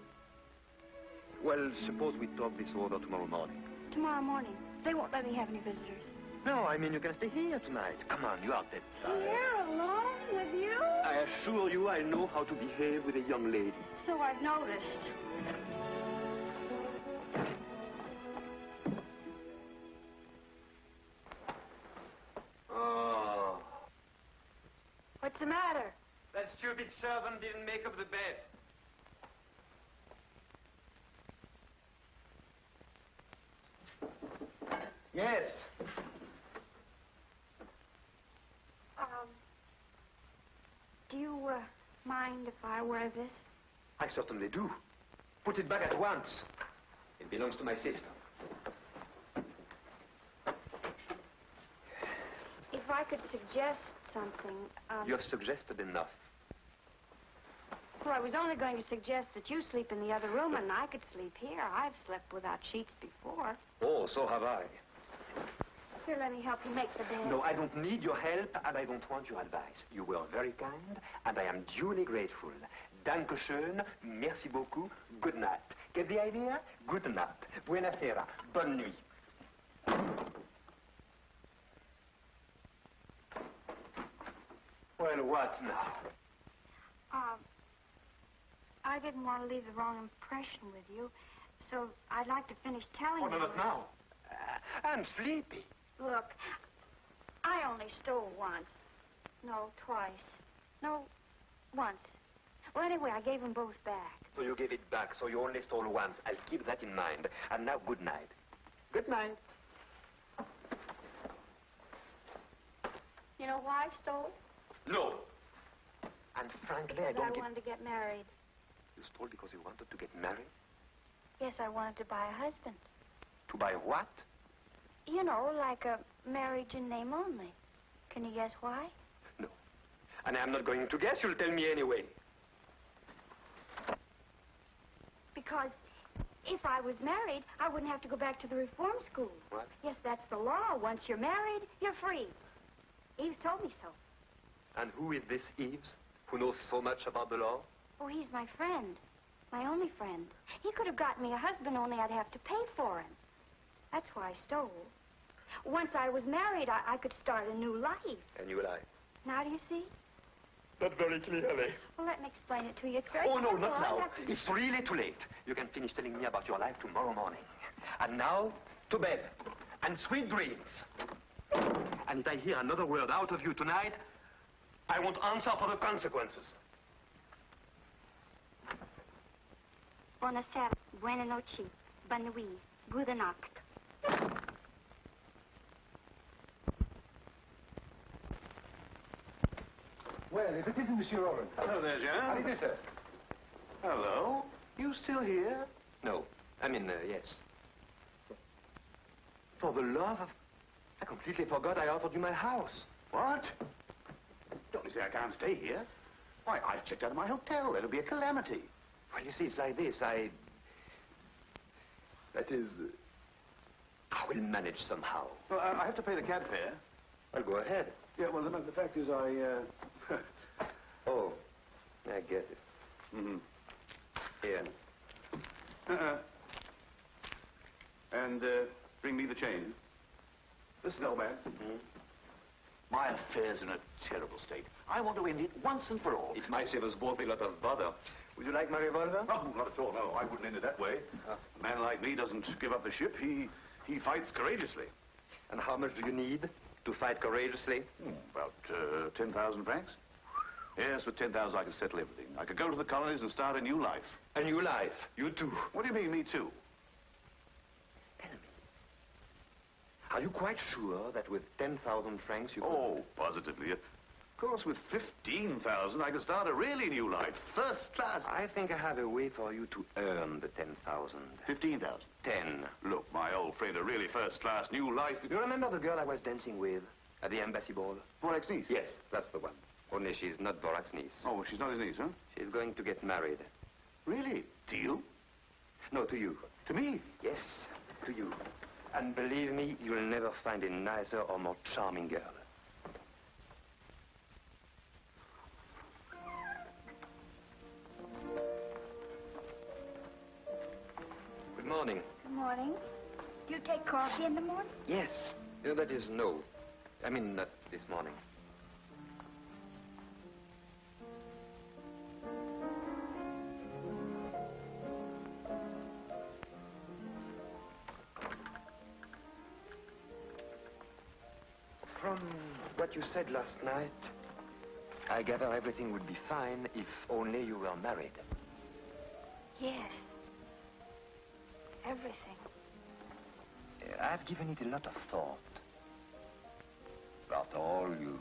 Well, suppose we talk this over tomorrow morning. Tomorrow morning. They won't let me have any visitors. No, I mean you can stay here tonight. Come on, you are dead tired. Here alone with you? I assure you I know how to behave with a young lady. So I've noticed. Oh. What's the matter? That stupid servant didn't make up the bed. Yes. Do you, mind if I wear this? I certainly do. Put it back at once. It belongs to my sister. If I could suggest something, You have suggested enough. Well, I was only going to suggest that you sleep in the other room and I could sleep here. I've slept without sheets before. Oh, so have I. Here, let me help you make the bed. No, I don't need your help, and I don't want your advice. You were very kind, and I am duly grateful. Danke schön, merci beaucoup, good night. Get the idea? Good night. Buonasera. Bonne nuit. Well, what now? I didn't want to leave the wrong impression with you, so I'd like to finish telling you. Oh, no, not now. I'm sleepy. Look, I only stole once. No, twice. No, once. Well, anyway, I gave them both back. So you gave it back, so you only stole once. I'll keep that in mind. And now, good night. Good night. You know why I stole? No. And frankly, I Because don't I give... wanted to get married. You stole because you wanted to get married? Yes, I wanted to buy a husband. To buy what? You know, like a marriage in name only. Can you guess why? No. And I'm not going to guess. You'll tell me anyway. Because if I was married, I wouldn't have to go back to the reform school. What? Yes, that's the law. Once you're married, you're free. Eves told me so. And who is this Eves, who knows so much about the law? Oh, he's my friend. My only friend. He could have gotten me a husband, only I'd have to pay for him. That's why I stole. Once I was married, I could start a new life. A new life. Now do you see? Not very clearly. Well, let me explain it to you. It's very Oh, no, simple. not now. I have to- It's really too late. You can finish telling me about your life tomorrow morning. And now, to bed. And sweet dreams. And if I hear another word out of you tonight, I won't answer for the consequences. Buonasera, buona noche, bonne nuit, gute Nacht. Well, if it isn't Monsieur Oren. Hello there, Jean. How do you do, sir? Hello. You still here? No. I mean, yes. For the love of... I completely forgot I offered you my house. What? Don't you say I can't stay here? Why, I've checked out of my hotel. It'll be a calamity. Well, you see, it's like this. That is... I will manage somehow. Well, I have to pay the cab fare. Well, go ahead. Yeah, well, the fact is I, Oh, I get it. Mm-hmm. Here. And, bring me the change. Listen, old man. Mm-hmm. My affair's in a terrible state. I want to end it once and for all. It might save us both a lot of bother. Would you like my revolver? No, not at all, no. I wouldn't end it that way. A man like me doesn't give up the ship. He fights courageously. And how much do you need to fight courageously? About 10,000 francs. Yes, with 10,000 I could settle everything. I could go to the colonies and start a new life. A new life? You too? What do you mean, me too? Tell me. Are you quite sure that with 10,000 francs you could... Oh, positively. Of course, with 15,000 I could start a really new life. First class. I think I have a way for you to earn the 10,000. 15,000? 10. Look, my old friend, a really first-class new life... You remember the girl I was dancing with at the embassy ball? Vorak's niece? Yes, that's the one. Only she's not Vorak's niece. Oh, she's not his niece, huh? She's going to get married. Really? To you? No, to you. To me? Yes, to you. And believe me, you'll never find a nicer or more charming girl. Good morning. Good morning. Do you take coffee in the morning? Yes. That is no. I mean, not this morning. From what you said last night, I gather everything would be fine if only you were married. Yes. Everything. I've given it a lot of thought. After all, you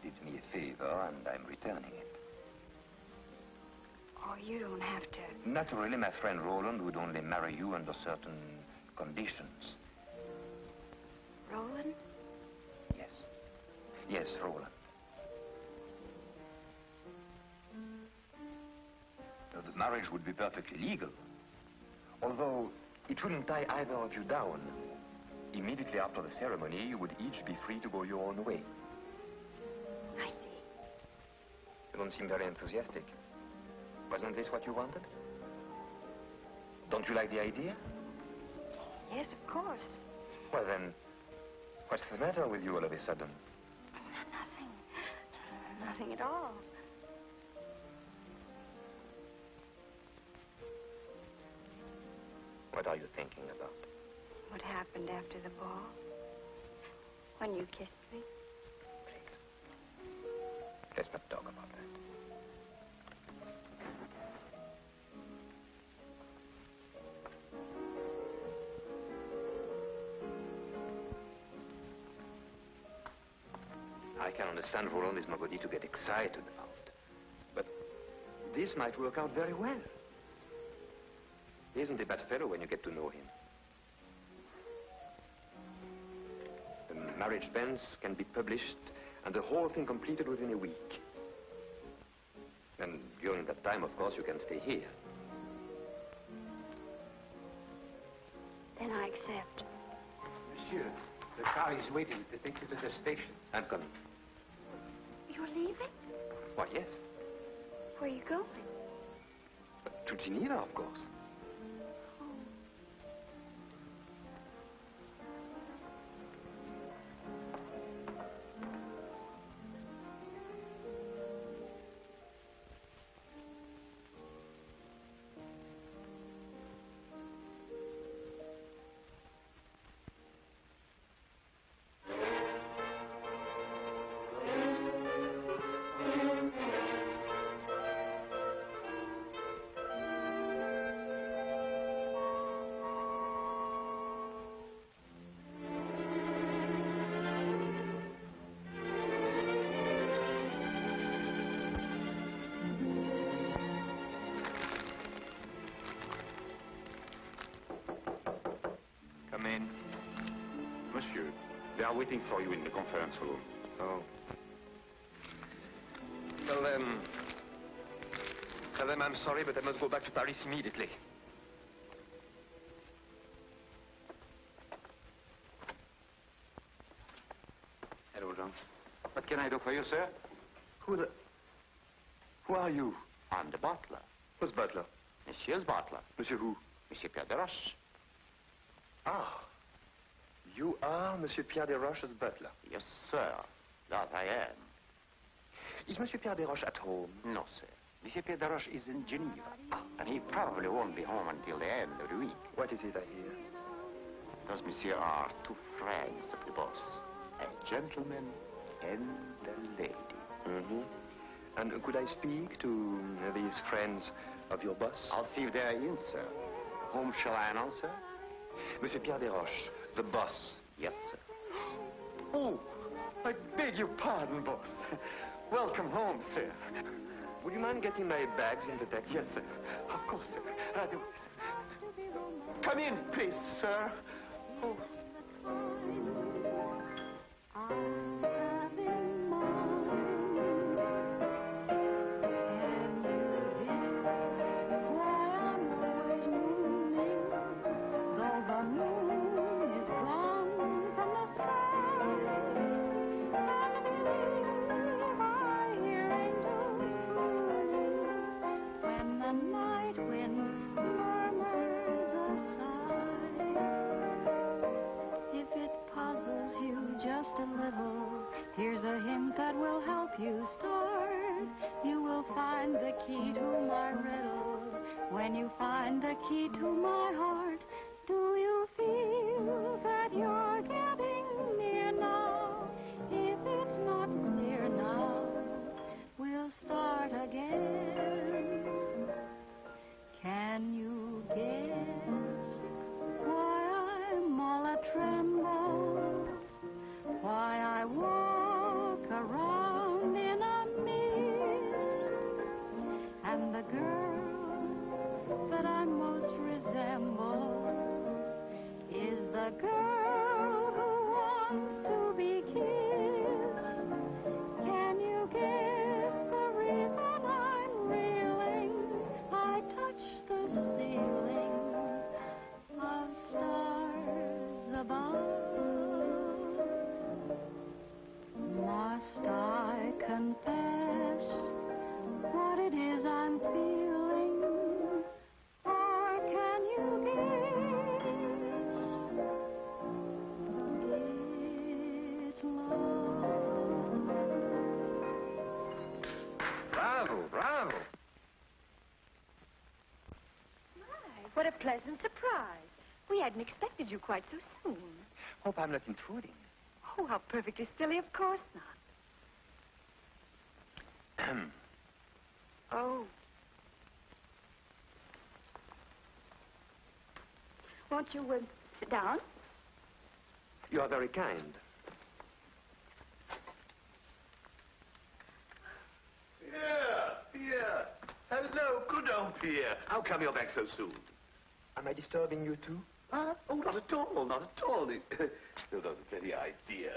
did me a favor, and I'm returning it. Oh, you don't have to. Naturally, my friend Roland would only marry you under certain conditions. Roland? Yes. Yes, Roland. The marriage would be perfectly legal. Although it wouldn't tie either of you down. Immediately after the ceremony, you would each be free to go your own way. I see. You don't seem very enthusiastic. Wasn't this what you wanted? Don't you like the idea? Yes, of course. Well, then, what's the matter with you all of a sudden? Nothing. Nothing at all. What are you thinking about? What happened after the ball? When you kissed me? Please. Let's not talk about that. I can understand Roland is nobody to get excited about. But this might work out very well. He isn't a bad fellow when you get to know him. The marriage banns can be published and the whole thing completed within a week. And during that time, of course, you can stay here. Then I accept. Monsieur, the car is waiting to take you to the station. I'm coming. You're leaving? Why, yes. Where are you going? To Geneva, of course. Come in. Monsieur, they are waiting for you in the conference room. Oh. Tell them I'm sorry, but I must go back to Paris immediately. Lafron. What can I do for you, sir? Who are you? I'm the butler. Who's butler? Monsieur's butler. Monsieur who? Monsieur Pierre de Roche. Ah. You are Monsieur Pierre de Roche's butler? Yes, sir. That I am. Is Monsieur Pierre de Roche at home? No, sir. Monsieur Pierre de Roche is in Geneva. And he probably won't be home until the end of the week. What is it I hear? Those monsieur are two friends of the boss. A gentleman and a lady. Mm-hmm. And could I speak to these friends of your boss? I'll see if they're in, sir. Whom shall I announce, sir? Monsieur Pierre de Roche, the boss. Yes, sir. Oh, I beg your pardon, boss. Welcome home, sir. Would you mind getting my bags in the taxi? Yes, sir. Of course, sir. I do. Come in, please, sir. Oh. Here's a hint that will help you start. You will find the key to my riddle. When you find the key to my heart, do you feel that you're getting near now? If it's not clear now, we'll start again. Can you guess why I'm all a tremble? Why I walk around in a mist, and the girl that I most resemble is the girl who wants to be kissed. Can you guess the reason I'm reeling? I touch the ceiling of stars above. Must I confess what it is I'm feeling? Or can you guess? It's love. Bravo, bravo. My, what a pleasant surprise. We hadn't expected you quite so soon. Hope I'm not intruding. Oh, how perfectly silly. Of course not. Oh. Won't you sit down? You are very kind. Yeah. Hello, good old Pierre. How come you're back so soon? Am I disturbing you too? Huh? Oh, not at all, not at all. You don't have any idea.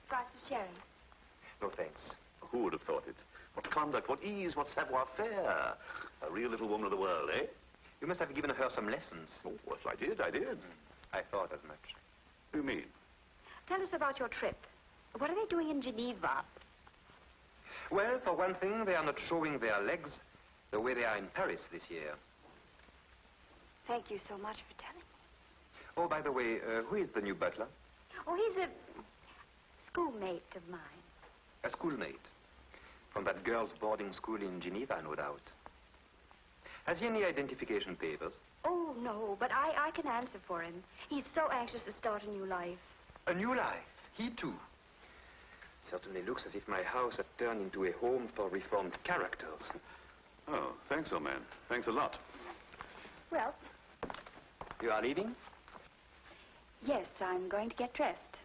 Glass of sherry. No, thanks. Who would have thought it? What conduct, what ease, what savoir-faire. A real little woman of the world, eh? You must have given her some lessons. Oh, yes, I did. I thought as much. What do you mean? Tell us about your trip. What are they doing in Geneva? Well, for one thing, they are not showing their legs the way they are in Paris this year. Thank you so much for telling me. Oh, by the way, who is the new butler? Oh, he's a schoolmate of mine. A schoolmate. From that girls' boarding school in Geneva, no doubt. Has he any identification papers? Oh, no, but I can answer for him. He's so anxious to start a new life. A new life? He too? Certainly looks as if my house had turned into a home for reformed characters. Oh, thanks, old man. Thanks a lot. Well? You are leaving? Yes, I'm going to get dressed,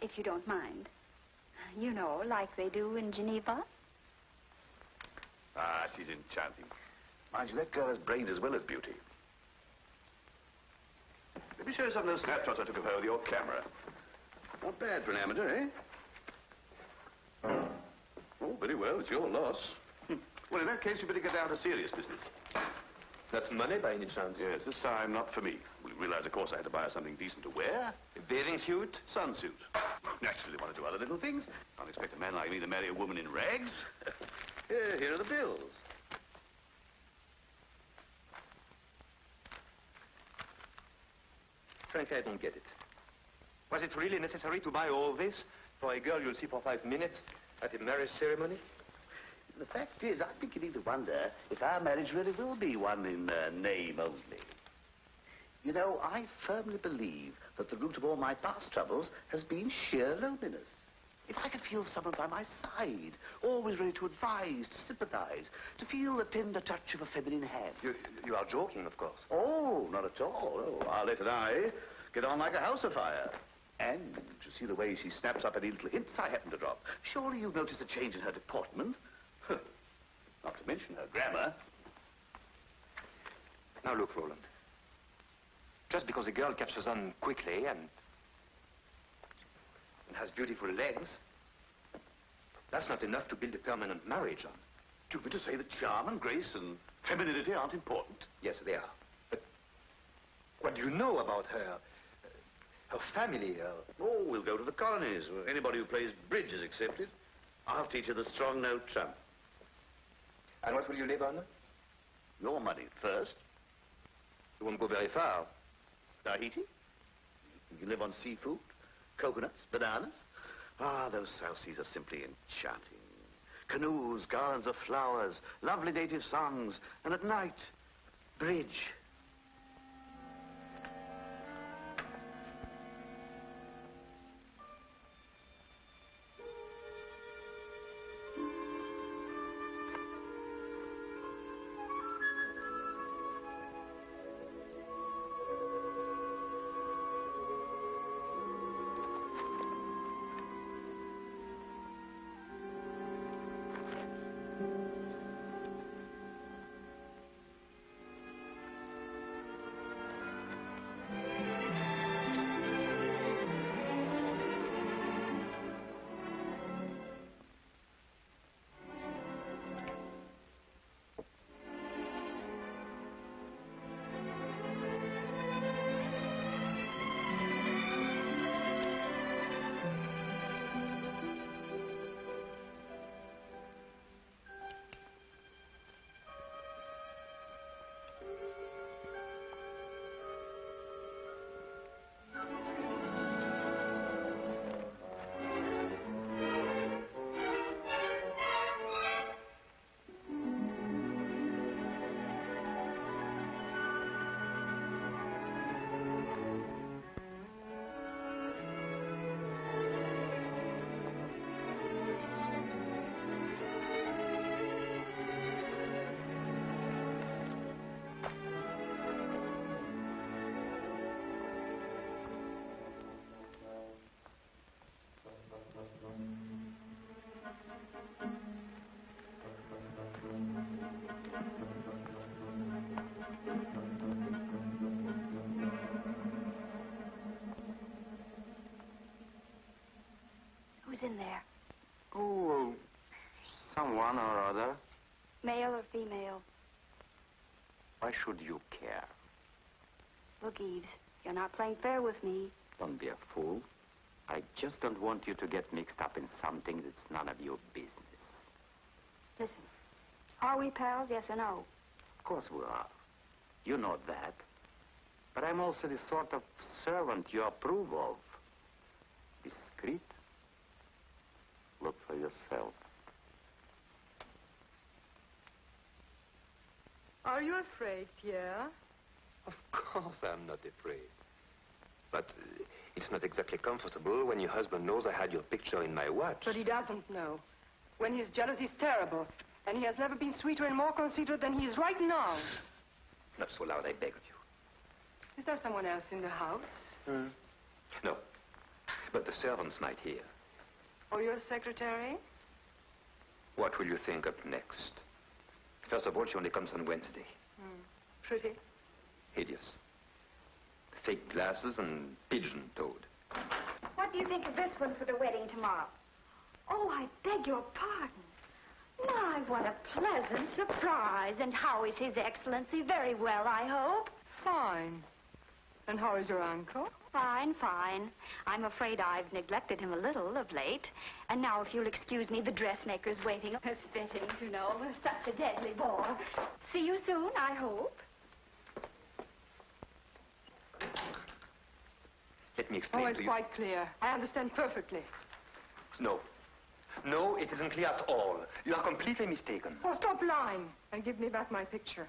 if you don't mind. You know, like they do in Geneva. Ah, she's enchanting. Mind you, that girl has brains as well as beauty. Let me show you some of those snapshots I took of her with your camera. Not bad for an amateur, eh? Oh, very well. It's your loss. Well, in that case, you better get down to serious business. That's money by any chance? Yes, this time not for me. Will you realize, of course, I had to buy her something decent to wear. A bathing suit? Sunsuit. Naturally want to do other little things. Can't expect a man like me to marry a woman in rags. Here are the bills. Frankly, I don't get it. Was it really necessary to buy all this for a girl you'll see for 5 minutes at a marriage ceremony? The fact is, I'm beginning to wonder if our marriage really will be one in name only. You know, I firmly believe that the root of all my past troubles has been sheer loneliness. If I could feel someone by my side, always ready to advise, to sympathize, to feel the tender touch of a feminine hand. You are joking, of course. Oh, not at all. Oh, Arlette and I get on like a house afire. And to see the way she snaps up any little hints I happen to drop. Surely you've noticed a change in her deportment? Not to mention her grammar. Now look, Roland. Just because a girl catches on quickly and has beautiful legs, that's not enough to build a permanent marriage on. Do you mean to say that charm and grace and femininity aren't important? Yes, they are. But what do you know about her? Her family, her... Oh, we'll go to the colonies. Anybody who plays bridge is accepted. I'll teach her the strong note trump. And what will you live on? Your money first. You won't go very far. Tahiti? You can live on seafood, coconuts, bananas. Ah, those South Seas are simply enchanting. Canoes, garlands of flowers, lovely native songs, and at night, bridge. Who's in there? Oh, someone or other. Male or female? Why should you care? Look, Reeves, you're not playing fair with me. Don't be a fool. I just don't want you to get mixed up in something that's none of your business. Listen, are we pals, yes or no? Of course we are. You know that. But I'm also the sort of servant you approve of. Discreet. Look for yourself. Are you afraid, Pierre? Of course I'm not afraid. But it's not exactly comfortable when your husband knows I had your picture in my watch. But he doesn't know. When he's jealous, he's terrible. And he has never been sweeter and more considerate than he is right now. Not so loud, I beg of you. Is there someone else in the house? No. But the servants might hear. Or your secretary? What will you think up next? First of all, she only comes on Wednesday. Pretty. Hideous. Fake glasses and pigeon-toed. What do you think of this one for the wedding tomorrow? Oh, I beg your pardon. My, what a pleasant surprise. And how is His Excellency? Very well, I hope. Fine. And how is your uncle? Fine, fine. I'm afraid I've neglected him a little of late. And now, if you'll excuse me, the dressmaker's waiting. His fittings, you know, such a deadly bore. See you soon, I hope. Let me explain to you. Oh, it's quite clear. I understand perfectly. No. No, it isn't clear at all. You are completely mistaken. Oh, stop lying and give me back my picture.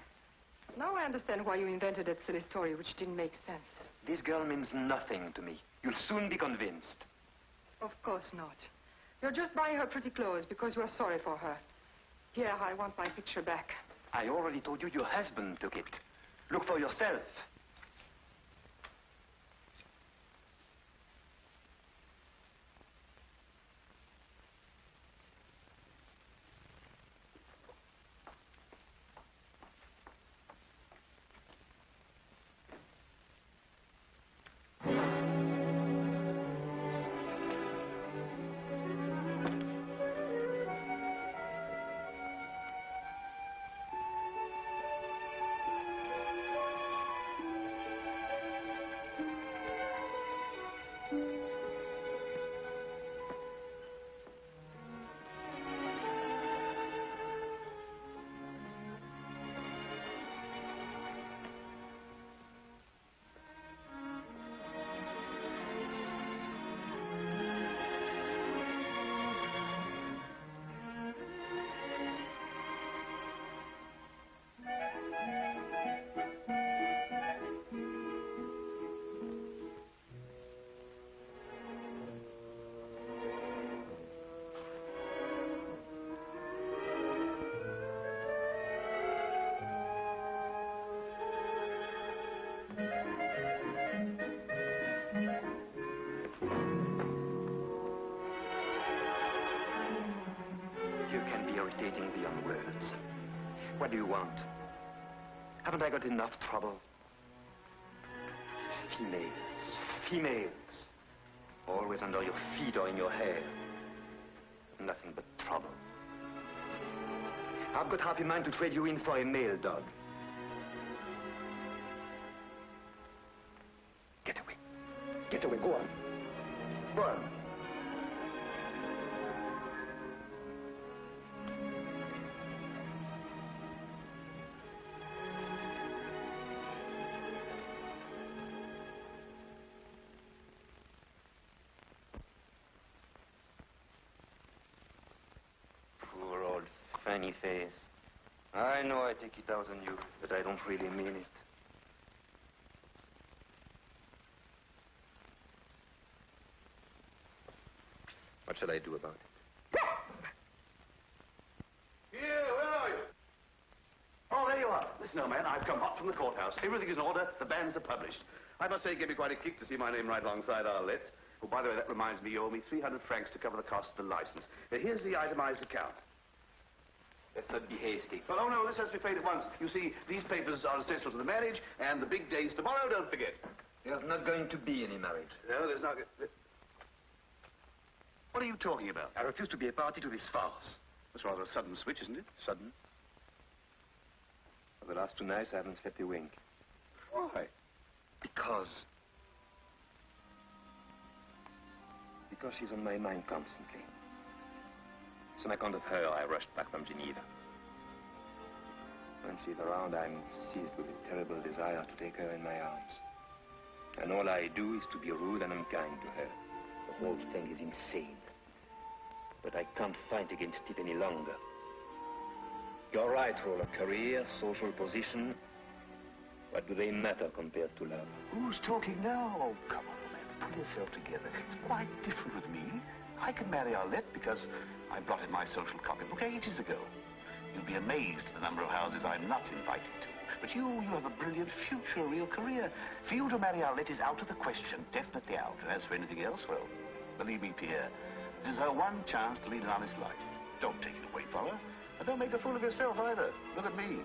Now I understand why you invented that silly story, which didn't make sense. This girl means nothing to me. You'll soon be convinced. Of course not. You're just buying her pretty clothes because you are sorry for her. Here, I want my picture back. I already told you your husband took it. Look for yourself. Irritating beyond words. What do you want? Haven't I got enough trouble? Females. Females. Always under your feet or in your hair. Nothing but trouble. I've got half a mind to trade you in for a male dog. Get away. Get away. Go on. Go on. Funny face. I know I take it out on you, but I don't really mean it. What shall I do about it? Here, where are you? Oh, there you are. Listen, old man, I've come hot from the courthouse. Everything is in order. The banns are published. I must say it gave me quite a kick to see my name right alongside Arlette. Oh, by the way, that reminds me, you owe me 300 francs to cover the cost of the license. Here's the itemized account. Let's not be hasty. Well, oh, no, this has to be paid at once. You see, these papers are essential to the marriage, and the big day's tomorrow, don't forget. There's not going to be any marriage. No, there's not... What are you talking about? I refuse to be a party to this farce. That's rather a sudden switch, isn't it? Sudden? For the last 2 nights, I haven't slept a wink. Why? Because she's on my mind constantly. So on account of her, I rushed back from Geneva. When she's around, I'm seized with a terrible desire to take her in my arms. And all I do is to be rude and unkind to her. The whole thing is insane. But I can't fight against it any longer. You're right, Roller. Career, social position. What do they matter compared to love? Who's talking now? Oh, come on, man. Pull yourself together. It's quite different with me. I can marry Arlette because I blotted my social copybook ages ago. You'll be amazed at the number of houses I'm not invited to. But you have a brilliant future, a real career. For you to marry Arlette is out of the question, definitely out. And as for anything else, well, believe me, Pierre, this is her one chance to lead an honest life. Don't take it away from her. And don't make a fool of yourself either. Look at me.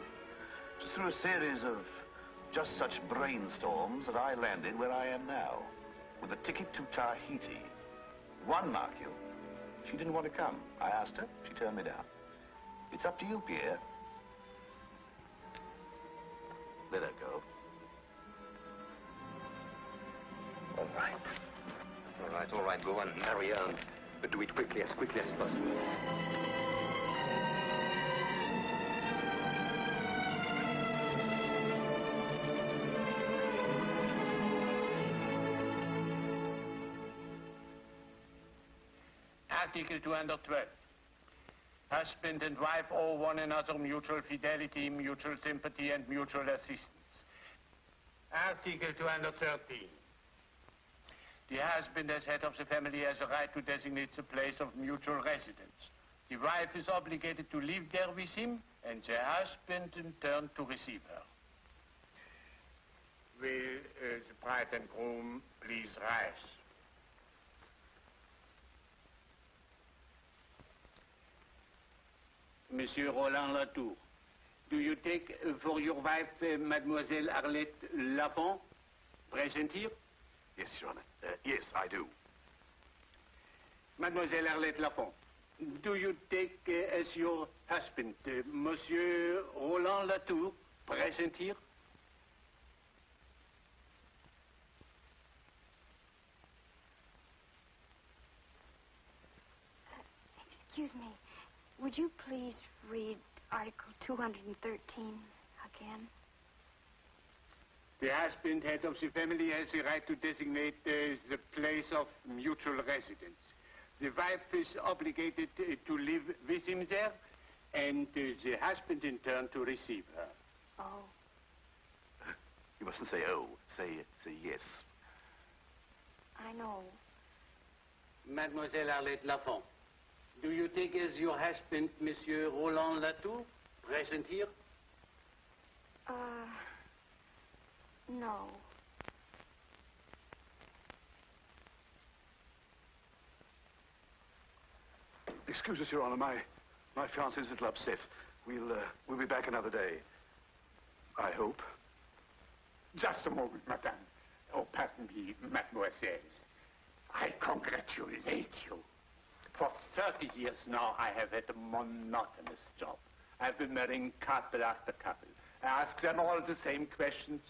Just through a series of just such brainstorms that I landed where I am now, with a ticket to Tahiti. One, mark you. She didn't want to come. I asked her. She turned me down. It's up to you, Pierre. Let her go. All right, go on, marry her, but do it quickly as possible. Article 212. Husband and wife owe one another mutual fidelity, mutual sympathy, and mutual assistance. Article 213. The husband, as head of the family, has a right to designate the place of mutual residence. The wife is obligated to live there with him, and the husband, in turn, to receive her. Will the bride and groom please rise? Monsieur Roland Latour, do you take for your wife Mademoiselle Arlette Lafron, present here? Yes, Your Honor. Yes, I do. Mademoiselle Arlette Lafron, do you take as your husband Monsieur Roland Latour, present here? Excuse me. Would you please read Article 213 again? The husband, head of the family, has the right to designate the place of mutual residence. The wife is obligated to live with him there, and the husband, in turn, to receive her. Oh. You mustn't say oh. Say yes. I know. Mademoiselle Arlette Lafron, do you take as your husband Monsieur Roland Latour, present here? No. Excuse us, Your Honor. My fiancée's a little upset. We'll be back another day. I hope. Just a moment, madame. Oh, pardon me, mademoiselle. I congratulate you. For 30 years now, I have had a monotonous job. I've been marrying couple after couple. I ask them all the same questions,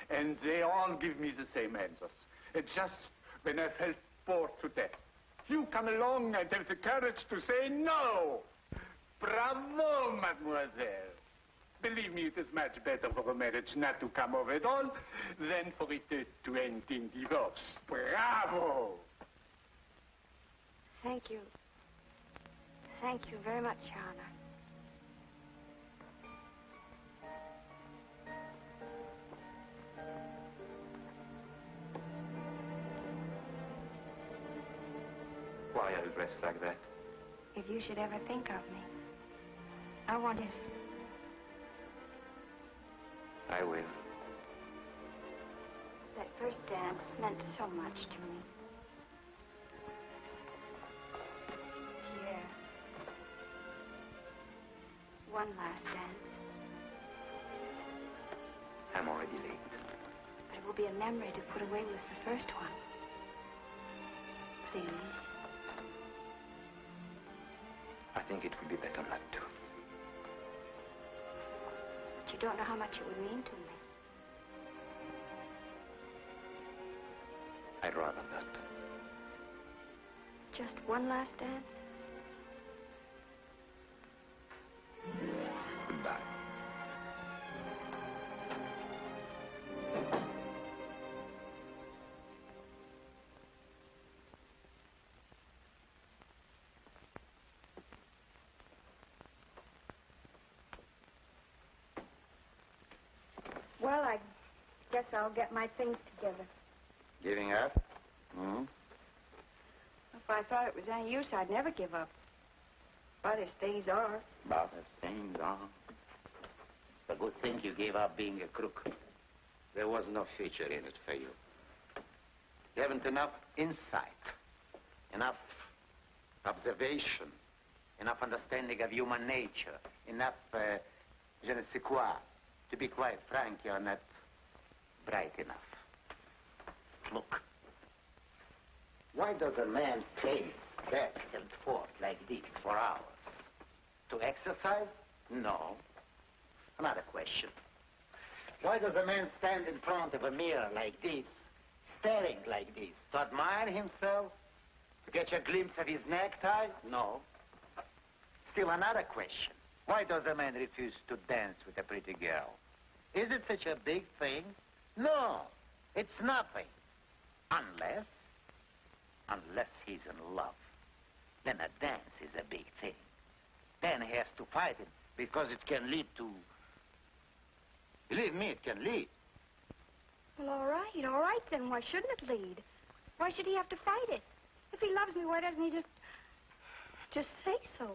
and they all give me the same answers. And just when I felt bored to death, you come along and have the courage to say no. Bravo, mademoiselle. Believe me, it is much better for a marriage not to come off at all than for it to end in divorce. Bravo! Thank you. Thank you very much, Your Honor. Why are you dressed like that? If you should ever think of me, I want his... I will. That first dance meant so much to me. Pierre. One last dance. I'm already late. But it will be a memory to put away with the first one. Please. I think it would be better not to. But you don't know how much it would mean to me. I'd rather not. Just one last dance? Goodbye. Well, I guess I'll get my things together. Giving up? Hmm? If I thought it was any use, I'd never give up. But as things are... But as things are... It's a good thing you gave up being a crook. There was no future in it for you. You haven't enough insight, enough observation, enough understanding of human nature, enough je ne sais quoi. To be quite frank, you're not bright enough. Look, why does a man pace back and forth like this for hours? To exercise? No. Another question. Why does a man stand in front of a mirror like this staring like this? To admire himself? To get a glimpse of his necktie? No. Still another question. Why does a man refuse to dance with a pretty girl? Is it such a big thing? No, it's nothing. Unless he's in love. Then a dance is a big thing. Then he has to fight it because it can lead to... Believe me, it can lead. Well, all right then. Why shouldn't it lead? Why should he have to fight it? If he loves me, why doesn't he just say so?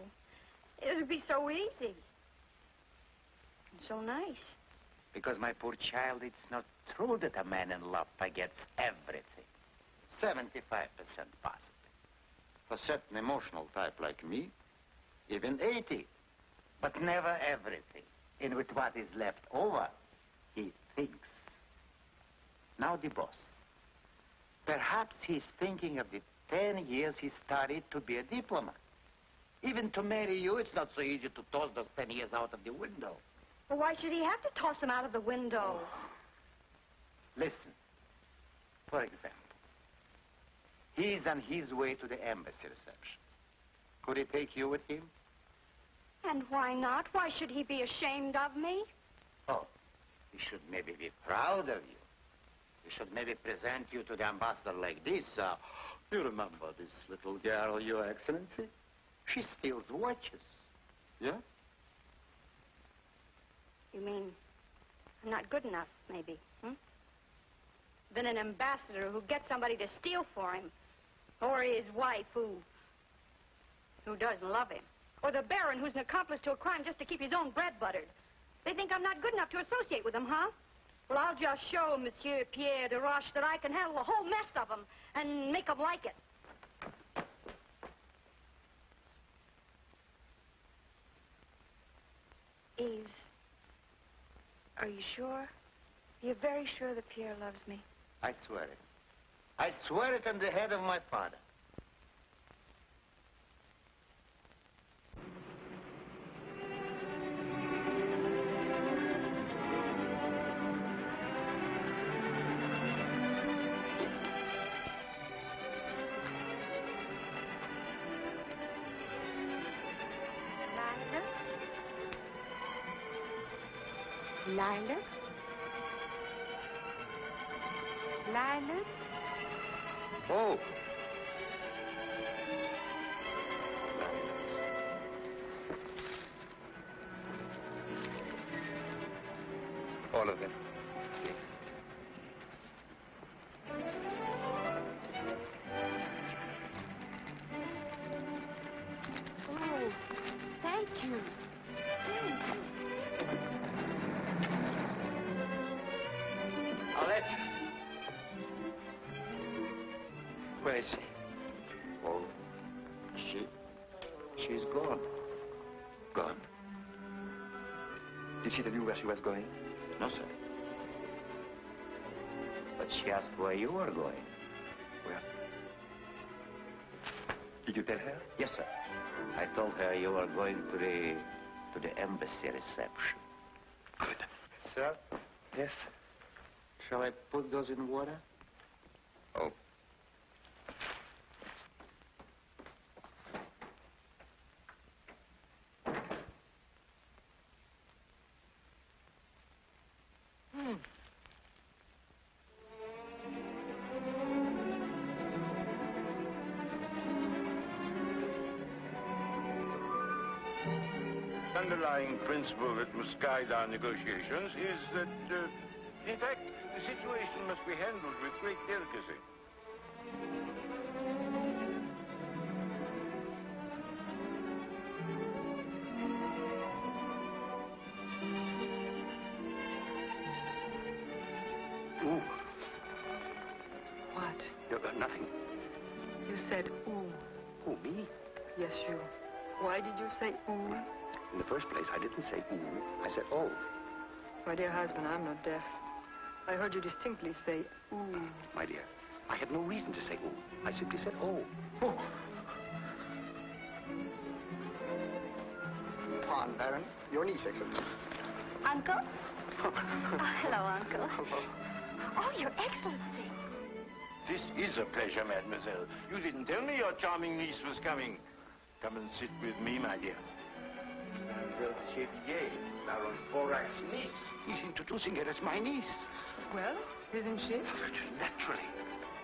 It would be so easy. And so nice. Because, my poor child, it's not true that a man in love forgets everything. 75% possible. For certain emotional type like me, even 80. But never everything. And with what is left over, he thinks. Now the boss. Perhaps he's thinking of the 10 years he studied to be a diplomat. Even to marry you, it's not so easy to toss those 10 years out of the window. Well, why should he have to toss them out of the window? Listen. For example, he's on his way to the embassy reception. Could he take you with him? And why not? Why should he be ashamed of me? Oh, he should maybe be proud of you. He should maybe present you to the ambassador like this. You remember this little girl, Your Excellency? She steals watches. Yeah? You mean I'm not good enough, maybe, Then an ambassador who gets somebody to steal for him. Or his wife who doesn't love him. Or the baron who's an accomplice to a crime just to keep his own bread buttered. They think I'm not good enough to associate with them, huh? Well, I'll just show Monsieur Pierre de Roche that I can handle a whole mess of them and make them like it. Eves, are you sure? You're very sure that Pierre loves me? I swear it. I swear it on the head of my father. Lilac? Lilac? Oh. All of them. Oh, thank you. Arlette. Where is she? Oh, she's gone. Gone? Did she tell you where she was going? No, sir. But she asked where you were going. Where? Did you tell her? Yes, sir. I told her you were going to the embassy reception. Good. Sir? Yes? Shall I put those in water? Oh. The underlying principle that must guide our negotiations is that, in fact, the situation must be handled with great delicacy. Ooh. What? Nothing. You said ooh. Who, me? Yes, you. Why did you say ooh? In the first place, I didn't say ooh. I said oh. My dear husband, I'm not deaf. I heard you distinctly say ooh. My dear, I had no reason to say ooh. I simply said oh. Oh. Pardon, Baron. Your niece, Excellency. Uncle? Hello, Uncle. Hello. Oh, Your Excellency. This is a pleasure, mademoiselle. You didn't tell me your charming niece was coming. Come and sit with me, my dear. Mademoiselle Chevillier, Baron Forac's niece. He's introducing her as my niece. Well, isn't she? Naturally.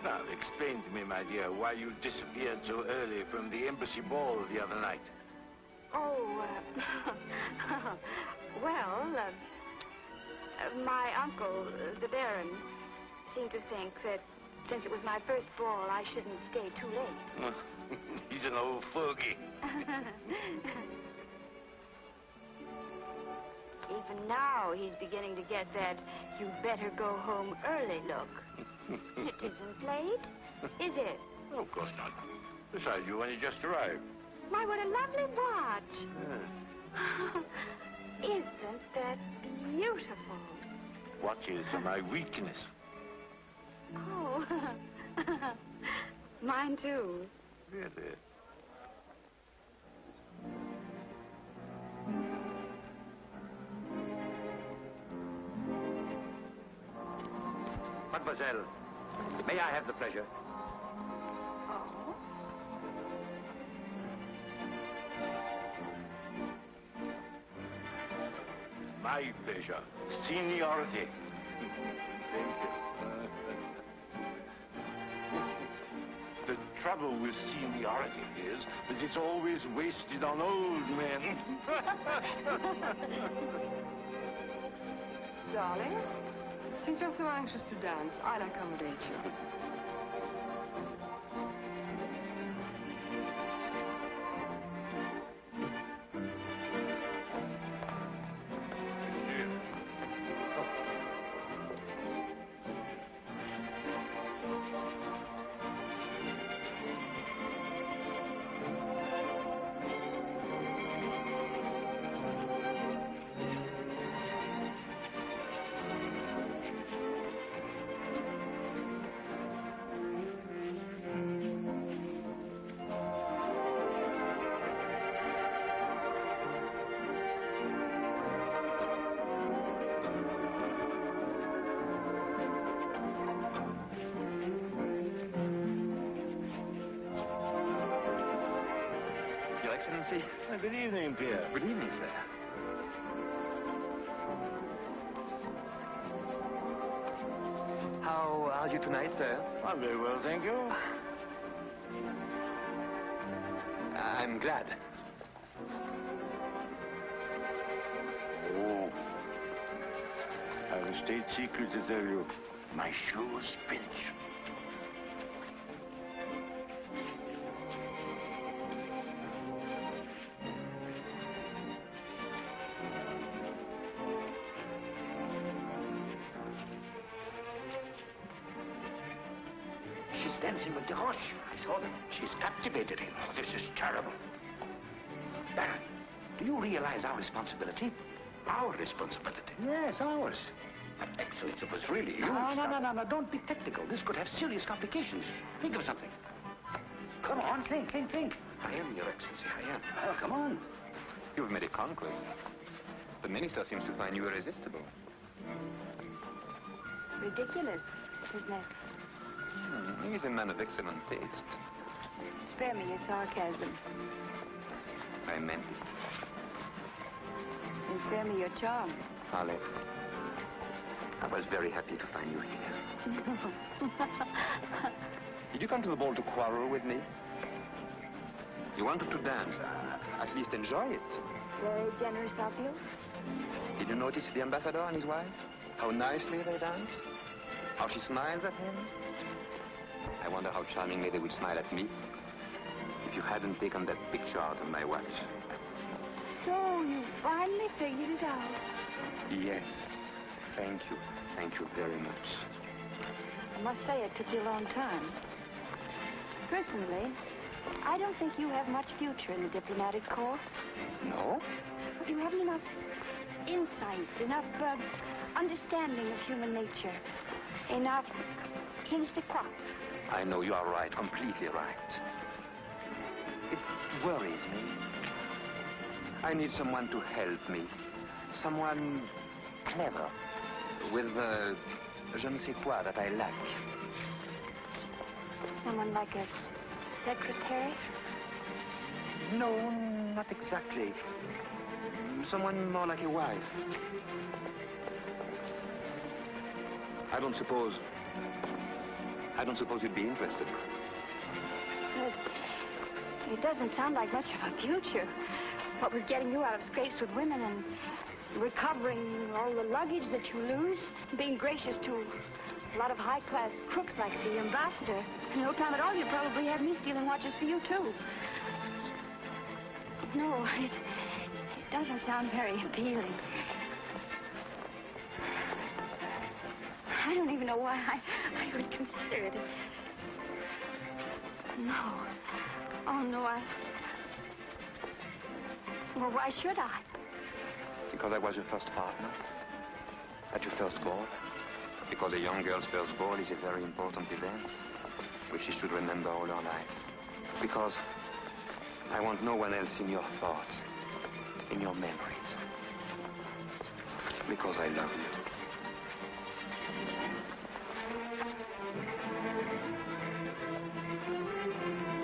Now, explain to me, my dear, why you disappeared so early from the embassy ball the other night. Oh, well, my uncle, the Baron, seemed to think that since it was my first ball, I shouldn't stay too late. He's an old fogey. Even now, he's beginning to get that you better go home early look. It isn't late, is it? Oh, of course not. Besides, you only just arrived. My, what a lovely watch. Isn't that beautiful? Watches are my weakness. Oh, mine too. Really? Mademoiselle, may I have the pleasure? Oh? My pleasure. Seniority. Thank you. The trouble with seniority is that it's always wasted on old men. Darling, since you're so anxious to dance, I'll accommodate you. Good evening, Pierre. Good evening, sir. How are you tonight, sir? I'm very well, thank you. I'm glad. Oh, I have a state secret to tell you. My shoes pinch. Dancing with the horse. I saw them. She's captivated him. Oh, this is terrible. Baron, do you realize our responsibility? Our responsibility. Yes, ours. But Excellency, it was really you. No. Don't be technical. This could have serious complications. Think of something. Come on, think. I am, Your Excellency, I am. Well, come on. You've made a conquest. The minister seems to find you irresistible. Ridiculous, isn't it? He's a man of excellent taste. Spare me your sarcasm. I meant it. And spare me your charm. Arlette, I was very happy to find you here. Did you come to the ball to quarrel with me? You wanted to dance. At least enjoy it. Very generous of you. Did you notice the ambassador and his wife? How nicely they dance? How she smiles at him? I wonder how charmingly they would smile at me if you hadn't taken that picture out of my watch. So you finally figured it out. Yes. Thank you. Thank you very much. I must say it took you a long time. Personally, I don't think you have much future in the diplomatic corps. No? You haven't enough insight, enough understanding of human nature, enough je ne sais quoi. I know you are right, completely right. It worries me. I need someone to help me. Someone clever, with je ne sais quoi that I lack. Someone like a secretary? No, not exactly. Someone more like a wife. I don't suppose you'd be interested. It doesn't sound like much of a future. What with getting you out of scrapes with women and recovering all the luggage that you lose, being gracious to a lot of high-class crooks like the ambassador. In no time at all, you'd probably have me stealing watches for you, too. No, it doesn't sound very appealing. I don't even know why I would consider it. No. Oh, no, Well, why should I? Because I was your first partner. At your first ball. Because a young girl's first ball is a very important event, which she should remember all her life. Because I want no one else in your thoughts, in your memories. Because I love you.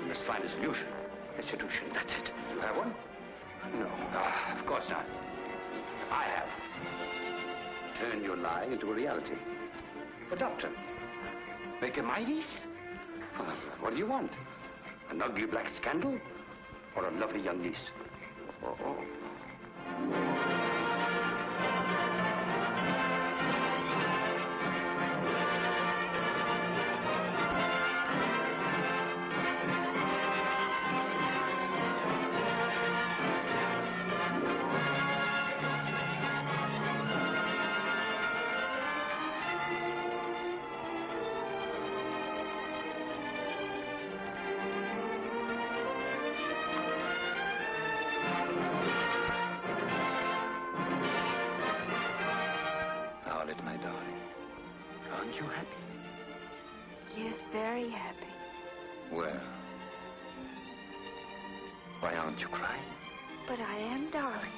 We must find a solution. A solution, that's it. You have one? No. Of course not. I have. Turn your lie into a reality. Adopt her. Make her my niece. Well, what do you want? An ugly black scandal? Or a lovely young niece? Oh. Arlette, my darling. Aren't you happy? Yes, very happy. Well, why aren't you crying? But I am, darling.